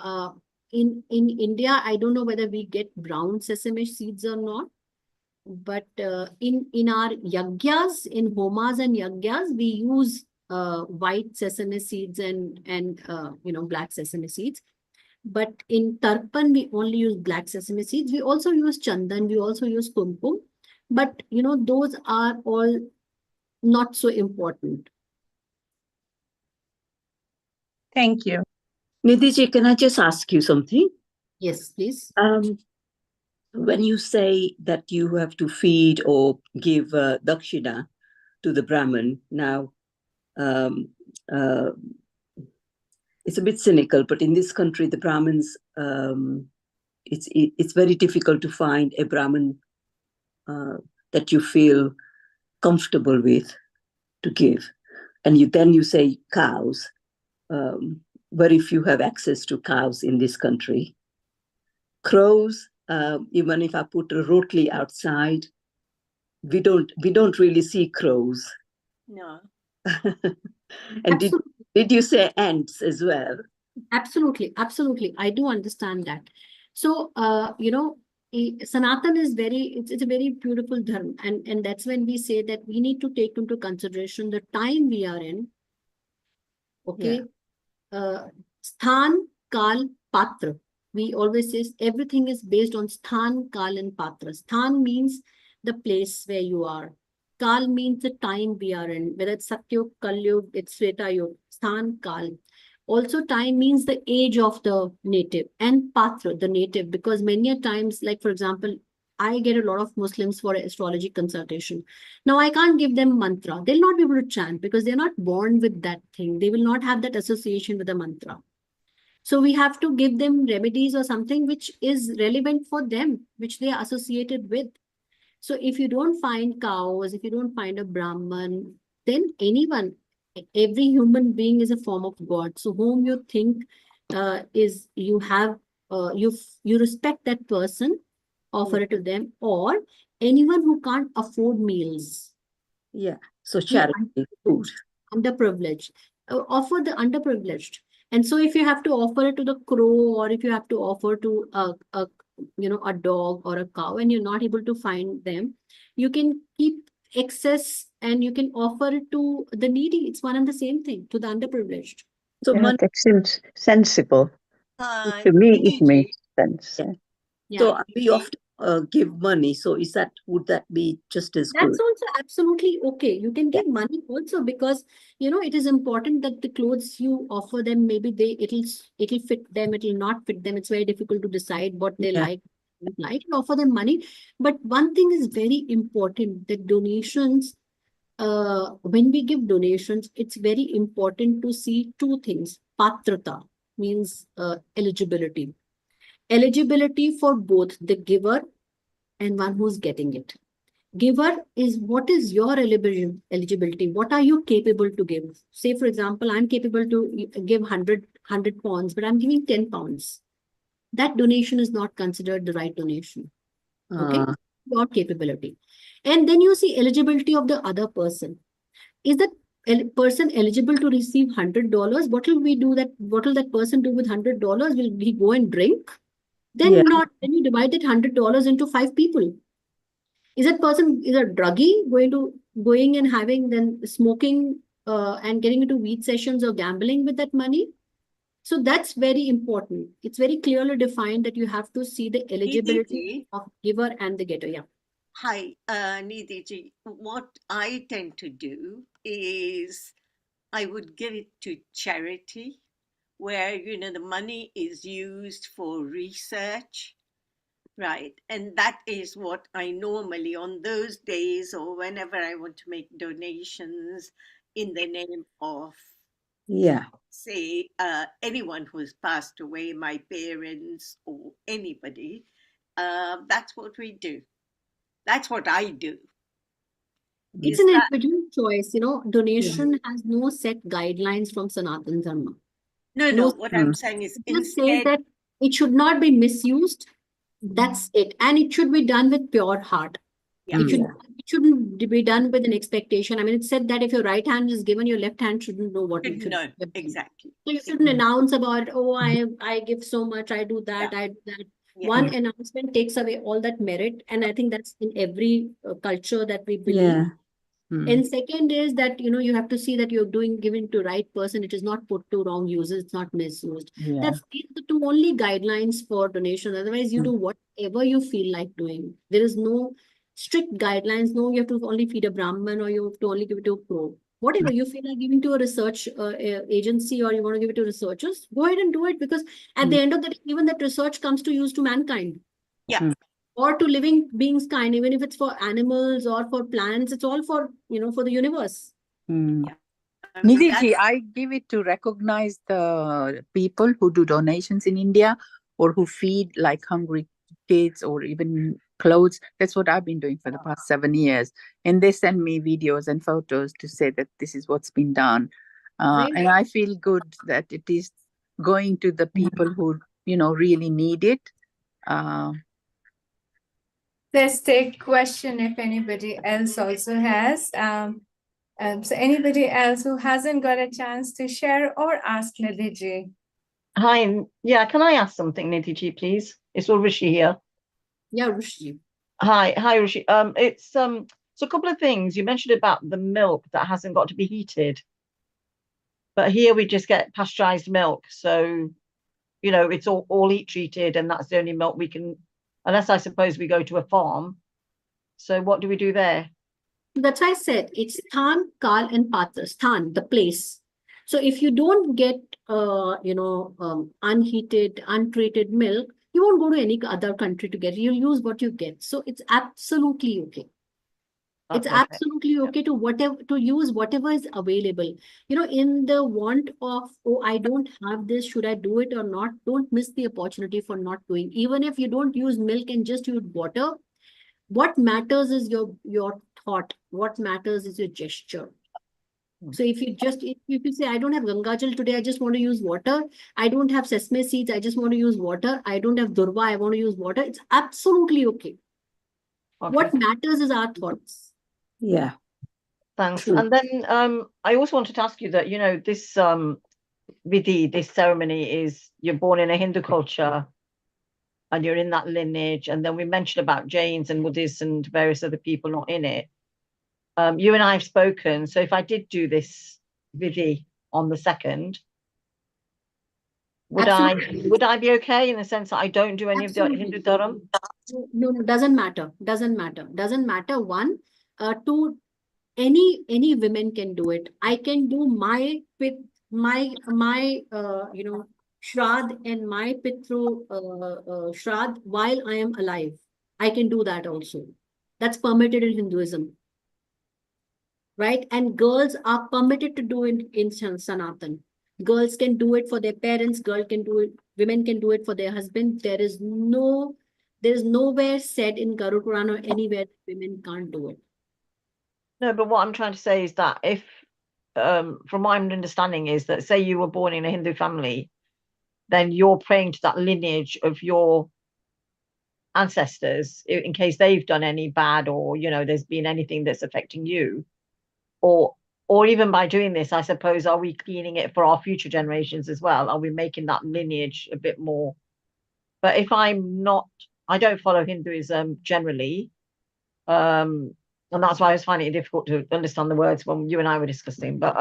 in India, I don't know whether we get brown sesame seeds or not. But in our yagyas, in homas and yagyas, we use white sesame seeds and black sesame seeds. But in tarpan, we only use black sesame seeds. We also use chandan. We also use kumkum. But those are all not so important. Thank you. Nidhi, can I just ask you something? Yes, please. When you say that you have to feed or give dakshina to the Brahmin, now it's a bit cynical, but in this country, the Brahmins, it's very difficult to find a Brahmin that you feel comfortable with to give. And then you say cows. Very few have access to cows in this country. Crows, even if I put a rotli outside, we don't really see crows. No. And did you say ants as well? Absolutely. I do understand that. So Sanatan is it's a very beautiful dharma, and that's when we say that we need to take into consideration the time we are in. Okay. Sthan, Kal, Patra. we always say everything is based on sthan, kal, and patra. Sthan means the place where you are. Kal means the time we are in, whether it's Satyug, Kalyug, it's Treta Yug, Sthan, Kal. Also, time means the age of the native, and patra, the native, because many a times, like for example, I get a lot of Muslims for astrology consultation. Now, I can't give them mantra. They'll not be able to chant because they're not born with that thing. They will not have that association with the mantra. So we have to give them remedies or something which is relevant for them, which they are associated with. So if you don't find cows, if you don't find a Brahman, then anyone, every human being is a form of God. So whom you think is you have, you respect that person, offer it to them, or anyone who can't afford meals. Yeah. So The charity, food. underprivileged, offer the underprivileged. And so if you have to offer it to the crow, or if you have to offer to a dog or a cow, and you're not able to find them, you can keep excess and you can offer it to the needy. It's one and the same thing, to the underprivileged. So Yeah, money. that seems sensible. To me, it Nidhi ji, makes sense. Yeah. Yeah. So we often give money. So would that be just as good? That's also absolutely okay. You can give money also, because it is important that the clothes you offer them, maybe it'll fit them, it'll not fit them. It's very difficult to decide what they Yeah. like, and offer them money. But one thing is very important, that donations, when we give donations, it's very important to see two things. Patrata means eligibility. Eligibility for both the giver and one who's getting it. Giver is, what is your eligibility? What are you capable to give? Say, for example, I'm capable to give 100 pounds, but I'm giving 10 pounds. That donation is not considered the right donation. Okay? Your capability. And then you see eligibility of the other person. Is that person eligible to receive $100? What will we do that? What will that person do with $100? Will he go and drink? Then not. Then you divide that $100 into 5 people. Is that person is a druggie going and having, then smoking and getting into weed sessions or gambling with that money? So that's very important. It's very clearly defined that you have to see the eligibility of giver and the getter. Yeah. Hi, Nidhi ji. What I tend to do is I would give it to charity, where the money is used for research. Right. And that is what I normally, on those days or whenever I want to make donations in the name of, say, anyone who's passed away, my parents or anybody, that's what we do. That's what I do. It's an individual choice. Donation has no set guidelines from Sanatana Dharma. No, what I'm saying is it just says that it should not be misused. That's it. And it should be done with pure heart. Yeah. It shouldn't be done with an expectation. I mean, it's said that if your right hand is given, your left hand shouldn't know what it should know. Exactly. So you shouldn't announce about, oh, I give so much, I do that, I do that. Yeah. One announcement takes away all that merit. And I think that's in every culture that we believe. Yeah. And second is that, you have to see that you're giving to right person. It is not put to wrong uses. It's not misused. Yeah. These are the two only guidelines for donation. Otherwise, you do whatever you feel like doing. There is no strict guidelines. No, you have to only feed a Brahman, or you have to only give it to a crow. Whatever you feel like giving to a research agency, or you want to give it to researchers, go ahead and do it, because at the end of the day, even that research comes to use to mankind. Yeah. Or to living beings kind, even if it's for animals or for plants, it's all for, for the universe. Yeah. Nidhi ji, I give it to recognize the people who do donations in India, or who feed like hungry kids, or even clothes. That's what I've been doing for the past 7 years. And they send me videos and photos to say that this is what's been done. And I feel good that it is going to the people who, really need it. Let's take question if anybody else also has. So anybody else who hasn't got a chance to share or ask Nidhi ji? Hi, yeah, can I ask something, Nidhi ji, please? It's all Rishi here. Yeah, Rishi. Hi, Rishi. It's so a couple of things. You mentioned about the milk that hasn't got to be heated, but here we just get pasteurized milk. So, you know, it's all heat treated and that's the only milk we can, unless I suppose we go to a farm. So what do we do there? That's why I said it's Sthan, Kal, and Patra. Sthan, the place. So if you don't get, unheated, untreated milk, you won't go to any other country to get it. You'll use what you get. So it's absolutely okay. It's That's okay. absolutely okay to use whatever is available. In the want of, oh, I don't have this, should I do it or not? Don't miss the opportunity for not doing. Even if you don't use milk and just use water, what matters is your thought. What matters is your gesture. So if you say, I don't have Gangajal today, I just want to use water. I don't have sesame seeds, I just want to use water. I don't have Durva, I want to use water. It's absolutely okay. What matters is our thoughts. Yeah. Thanks. True. And then I also wanted to ask you that, this Vidhi, this ceremony is, you're born in a Hindu culture and you're in that lineage. And then we mentioned about Jains and Buddhists and various other people not in it. You and I have spoken. So if I did do this Vidhi on the 2nd, would I be okay in the sense that I don't do any of the Hindu Dharam? No, doesn't matter. Doesn't matter. One, two, any women can do it. I can do my Shrad and my Pitru Shrad while I am alive. I can do that also. That's permitted in Hinduism. Right? And girls are permitted to do it in Sanatan. Girls can do it for their parents, can do it, women can do it for their husband. There is nowhere said in Garud Puran or anywhere that women can't do it. No, but what I'm trying to say is that if, from my understanding is that, say you were born in a Hindu family, then you're praying to that lineage of your ancestors in case they've done any bad or, there's been anything that's affecting you. Or even by doing this, I suppose, are we cleaning it for our future generations as well? Are we making that lineage a bit more? But if I don't follow Hinduism generally, and that's why I was finding it difficult to understand the words when you and I were discussing. But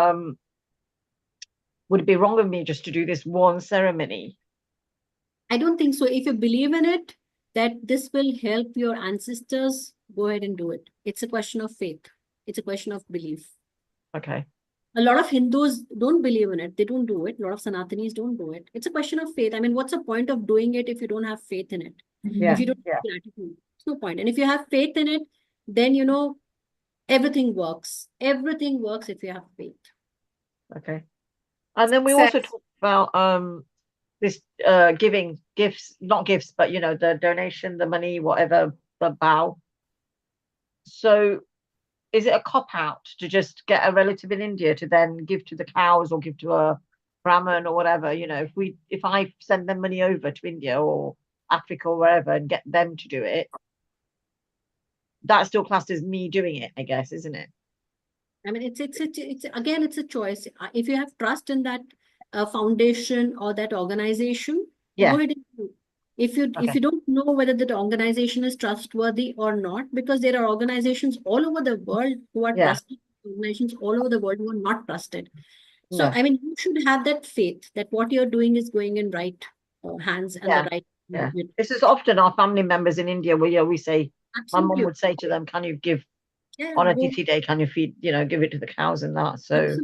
would it be wrong of me just to do this one ceremony? I don't think so. If you believe in it, that this will help your ancestors, go ahead and do it. It's a question of faith. It's a question of belief. Okay. A lot of Hindus don't believe in it. They don't do it. A lot of Sanatanis don't do it. It's a question of faith. I mean, what's the point of doing it if you don't have faith in it? Yeah. If you don't have gratitude, there's no point. And if you have faith in it, then, everything works. Everything works if you have faith. Okay. And then we also talked about this giving gifts, not gifts, but, the donation, the money, whatever, the bow. So is it a cop-out to just get a relative in India to then give to the cows or give to a Brahmin or whatever? If I send them money over to India or Africa or wherever and get them to do it, that's still classed as me doing it, I guess, isn't it? I mean, it's again, it's a choice. If you have trust in that foundation or that organization, go ahead and do. If you don't know whether that organization is trustworthy or not, because there are organizations all over the world who are trusted, organizations all over the world who are not trusted. So, I mean, you should have that faith that what you're doing is going in right hands and the right. Yeah. This is often our family members in India where we say, absolutely. My mom would say to them, can you give on a Tithi day, can you feed, give it to the cows and that? So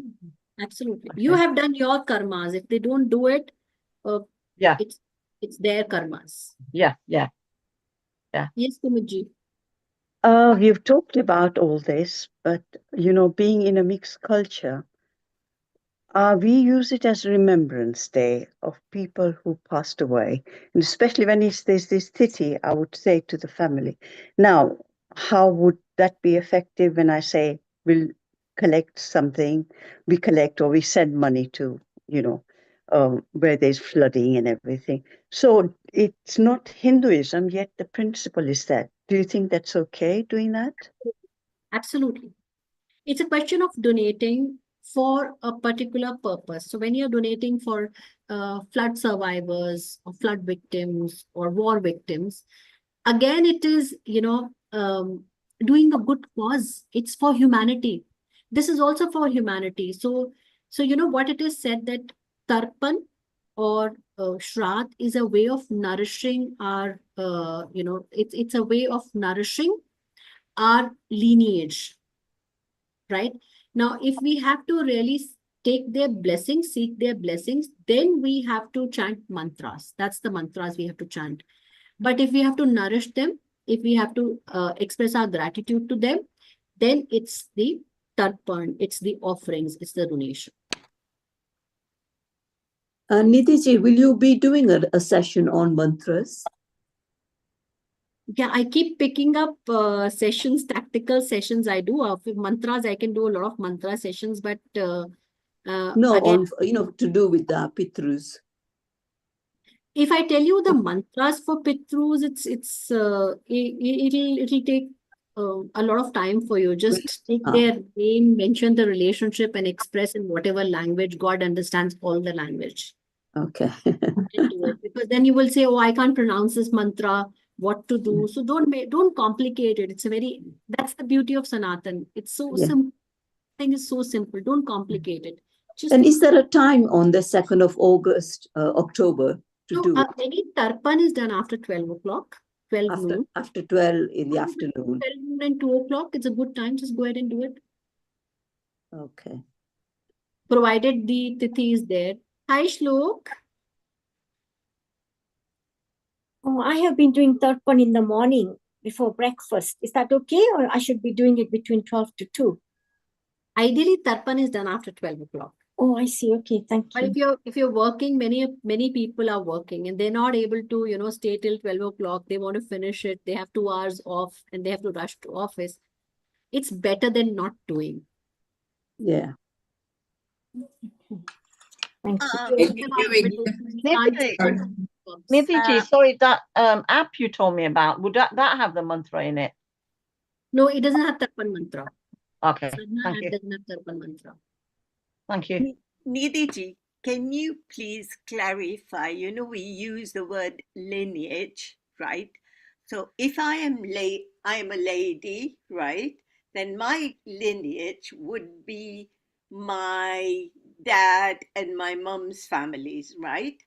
absolutely. Okay. You have done your karmas. If they don't do it, it's their karmas. Yeah. Yes, Kumudji. You've talked about all this, but being in a mixed culture, we use it as Remembrance Day of people who passed away, and especially when there's this Tithi, I would say to the family. Now, how would that be effective when I say we'll collect something, we collect or we send money to, where there's flooding and everything. So it's not Hinduism, yet the principle is that. Do you think that's okay doing that? Absolutely. It's a question of donating for a particular purpose. So when you're donating for flood survivors or flood victims or war victims, again, it is, doing a good cause. It's for humanity. This is also for humanity. So what it is said that Tarpan or Shraddh is a way of nourishing our, it's a way of nourishing our lineage, right? Now, if we have to really take their blessings, seek their blessings, then we have to chant mantras. That's the mantras we have to chant. But if we have to nourish them, if we have to express our gratitude to them, then it's the tarpan, it's the offerings, it's the donation. Nidhi, will you be doing a session on mantras? Yeah, I keep picking up sessions, tactical sessions I do. With mantras, I can do a lot of mantra sessions, but No, again, on, to do with the Pitrus. if I tell you the mantras for Pitrus, it'll take a lot of time for you. Just take their name, mention the relationship, and express in whatever language. God understands all the language. Okay. And do it. Because then you will say, "Oh, I can't pronounce this mantra. What to do?" So don't complicate it. That's the beauty of Sanatan. It's so simple. Thing is so simple. Don't complicate it. And is there a time on the 2nd of August, October? Any tarpan is done after 12 o'clock, 12 noon. After 12 in the afternoon. 12 noon and 2 o'clock, it's a good time. Just go ahead and do it. Okay. Provided the tithi is there. Hi, Shlok. Oh, I have been doing tarpan in the morning before breakfast. Is that okay? Or I should be doing it between 12 to 2? Ideally, tarpan is done after 12 o'clock. Oh, I see. Okay, thank you. But if you're working, many people are working and they're not able to, stay till 12 o'clock. They want to finish it. They have 2 hours off and they have to rush to office. It's better than not doing. Yeah. Thank you. Nidhi, sorry, that app you told me about, would that have the mantra in it? No, it doesn't have tarpan mantra. Okay, Sadhana thank app you. doesn't have tarpan mantra. Thank you. Nidhi, can you please clarify? We use the word lineage, right? So if I am a lady, right? Then my lineage would be my dad and my mom's families, right?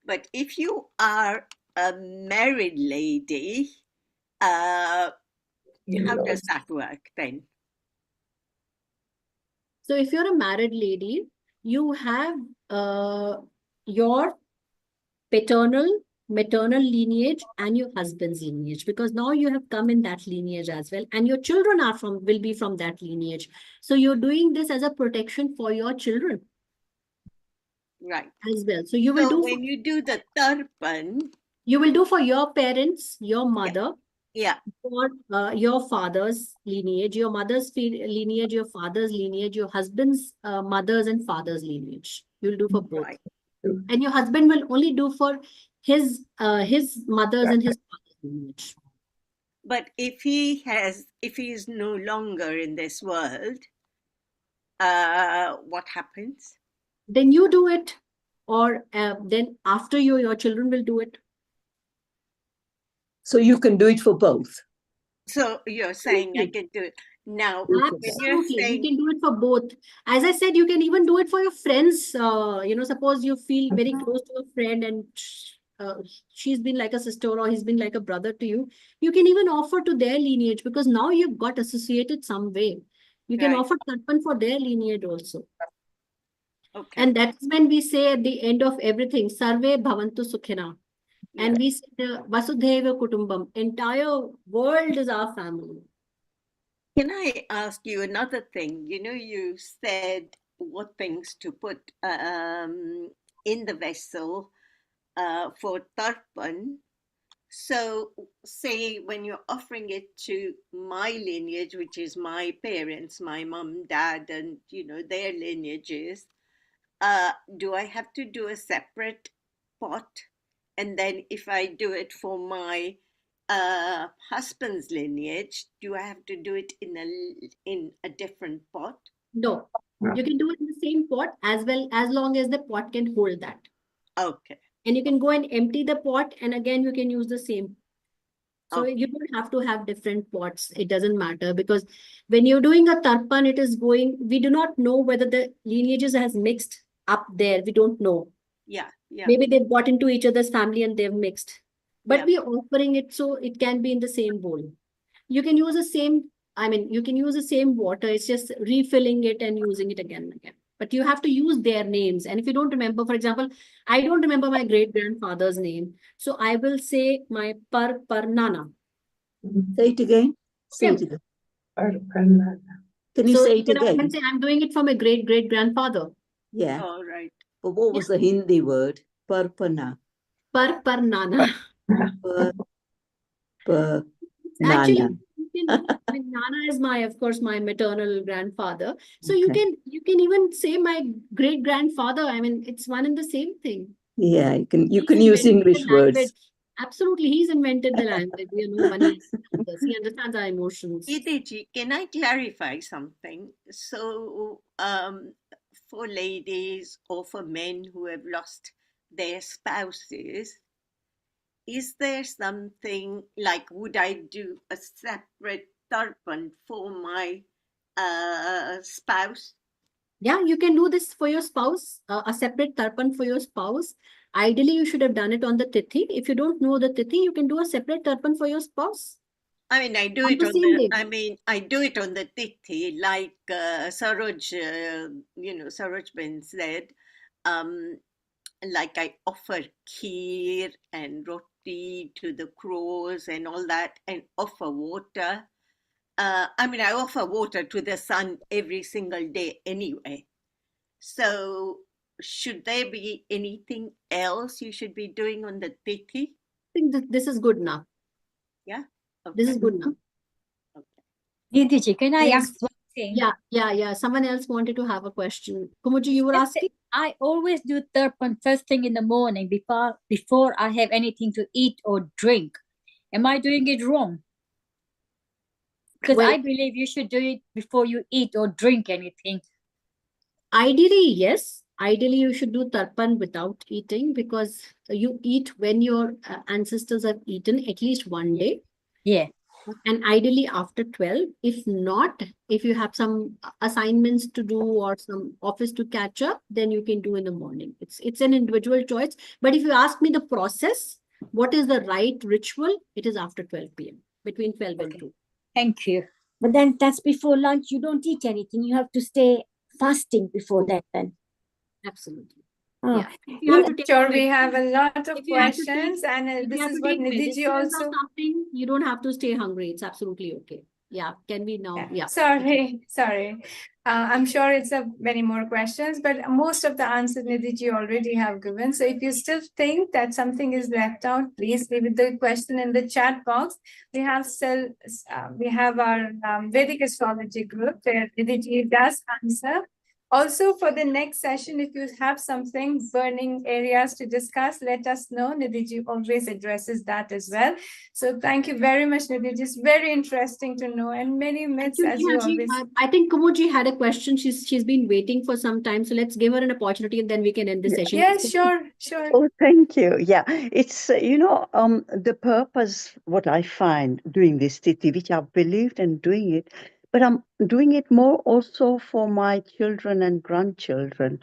But if you are a married lady, how does that work then? So if you're a married lady, you have your maternal lineage and your husband's lineage, because now you have come in that lineage as well, and your children will be from that lineage. So you're doing this as a protection for your children, right? As well. So you will do when you do the tarpan, you will do for your parents, your mother, for your father's lineage, your mother's lineage, your father's lineage, your husband's mother's and father's lineage. You'll do for both. Right. And your husband will only do for his mother's and his father's lineage. But if he is no longer in this world, what happens? Then you do it, or then after you, your children will do it. So you can do it for both. So you're saying I can do it now. Absolutely, you can do it for both. As I said, you can even do it for your friends. Suppose you feel very close to a friend and she's been like a sister or he's been like a brother to you. You can even offer to their lineage, because now you've got associated some way. You can offer tarpan for their lineage also. Okay. And that's when we say at the end of everything, Sarve Bhavantu Sukhina. And we say the Vasudhaiva Kutumbam. Entire world is our family. Can I ask you another thing? You said what things to put in the vessel for tarpan. So say when you're offering it to my lineage, which is my parents, my mom, dad, and their lineages, do I have to do a separate pot? And then if I do it for my husband's lineage, do I have to do it in a different pot? No, you can do it in the same pot as long as the pot can hold that. Okay. And you can go and empty the pot, and again you can use the same. So you don't have to have different pots. It doesn't matter, because when you're doing a tarpan, we do not know whether the lineages has mixed up there. We don't know. Yeah, yeah, Maybe they've got into each other's family and they've mixed. But yeah. we're offering it so it can be in the same bowl. You can use the same, you can use the same water. It's just refilling it and using it again and again. But you have to use their names. And if you don't remember, for example, I don't remember my great-grandfather's name. So I will say my Nana. Say it again. Say Him. it again. Can you So say you it can often again? say, I'm doing it for my great-great-grandfather. Yeah. All right. But what was the Hindi word? Parpana. Nana. Actually, Nana. Nana is of course, my maternal grandfather. So Okay. you can even say my great grandfather. It's one and the same thing. Yeah, you can He's use invented English the words. language. Absolutely, he's invented the language. One is others. He understands our emotions. Nidhi, can I clarify something? So, for ladies or for men who have lost their spouses, is there something like, would I do a separate tarpan for my spouse? Yeah, you can do this for your spouse, a separate tarpan for your spouse. Ideally, you should have done it on the tithi. If you don't know the tithi, you can do a separate tarpan for your spouse. I do On it the on same the, day. I do it on the tithi, like Saroj, Saroj Ben said, like I offer kheer and roti to the crows and all that, and offer water. I offer water to the sun every single day anyway. So, should there be anything else you should be doing on the tithi? I think this is good now. Yeah. Okay. This is good now. Nidhi, can I Yes. ask one thing? Yeah. Someone else wanted to have a question. Kumuji, you were asking? I always do tarpan first thing in the morning before I have anything to eat or drink. Am I doing it wrong? Because Well, I believe you should do it before you eat or drink anything. Ideally, yes. Ideally, you should do tarpan without eating, because you eat when your ancestors have eaten at least one day. Yeah. And ideally after 12. If not, if you have some assignments to do or some office to catch up, then you can do in the morning. It's an individual choice. But if you ask me the process, what is the right ritual? It is after 12 p.m. Between 12 and 2. Thank you. But then that's before lunch. You don't eat anything. You have to stay fasting before that then. Absolutely. Ah. Yeah. You have to take Sure, we have a lot of if you have to questions, take, and if this you have is to what take Nidhi medicines also. or something, you don't have to stay hungry. It's absolutely okay. Yeah. Can we now? Yeah. Sorry. I'm sure it's many more questions, but most of the answers Nidhi you already have given. So if you still think that something is left out, please leave the question in the chat box. We have our Vedic astrology group where Nidhi does answer. Also, for the next session, if you have something burning areas to discuss, let us know. Nidhi always addresses that as well. So thank you very much, Nidhi. It's very interesting to know, and many myths as you always. I think Kumuji had a question. She's been waiting for some time. So let's give her an opportunity and then we can end the session. Yes, sure. Oh, thank you. Yeah, it's the purpose. What I find doing this tithi, which I've believed in doing it, but I'm doing it more also for my children and grandchildren.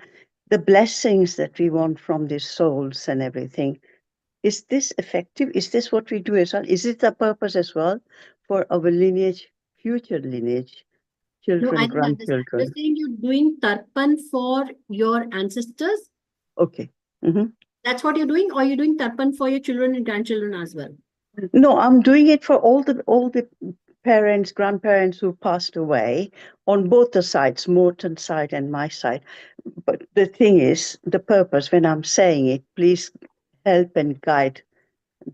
The blessings that we want from these souls and everything. Is this effective? Is this what we do as well? Is it the purpose as well for our lineage, future lineage, children, No, I didn't understand. You're grandchildren? saying you're doing tarpan for your ancestors? Okay. Mm-hmm. That's what you're doing, or you're doing tarpan for your children and grandchildren as well? No, I'm doing it for all the parents, grandparents who passed away on both the sides, Morton's side and my side. But the thing is, the purpose when I'm saying it, please help and guide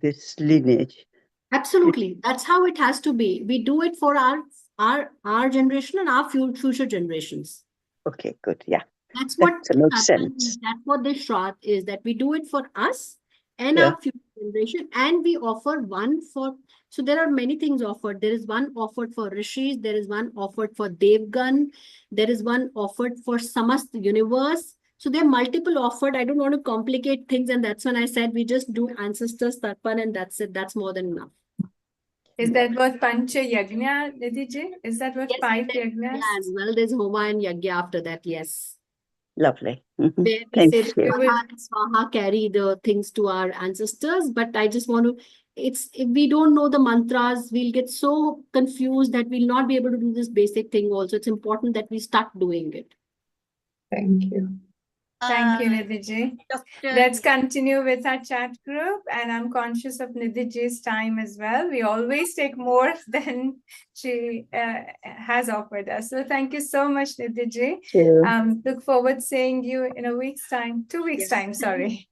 this lineage. Absolutely. That's how it has to be. We do it for our generation and our future generations. Okay, good. Yeah. That's what That makes tarpan sense. is. That's what this shraddh is, that we do it for us and Yeah. our future generation, and we offer one for. So there are many things offered. There is one offered for rishis. There is one offered for devgan. There is one offered for samast universe. So there are multiple offered. I don't want to complicate things, and that's when I said we just do ancestors tarpan, and that's it. That's more than enough. Is that what Pancha Yagna, Nidhi? Is that what Yes, 5 yeah, yagnas? as well. There's Homa and Yagya after that. Yes. Lovely. where we Thank say that you. Swaha and Swaha carry the things to our ancestors. But I just want to, if we don't know the mantras, we'll get so confused that we'll not be able to do this basic thing also. It's important that we start doing it. Thank you. Thank you, Nidhi. Dr. Let's continue with our chat group, and I'm conscious of Nidhi's time as well. We always take more than she has offered us. So thank you so much, Nidhi. Thank you. Look forward to seeing you in a week's time, 2 weeks' time, sorry.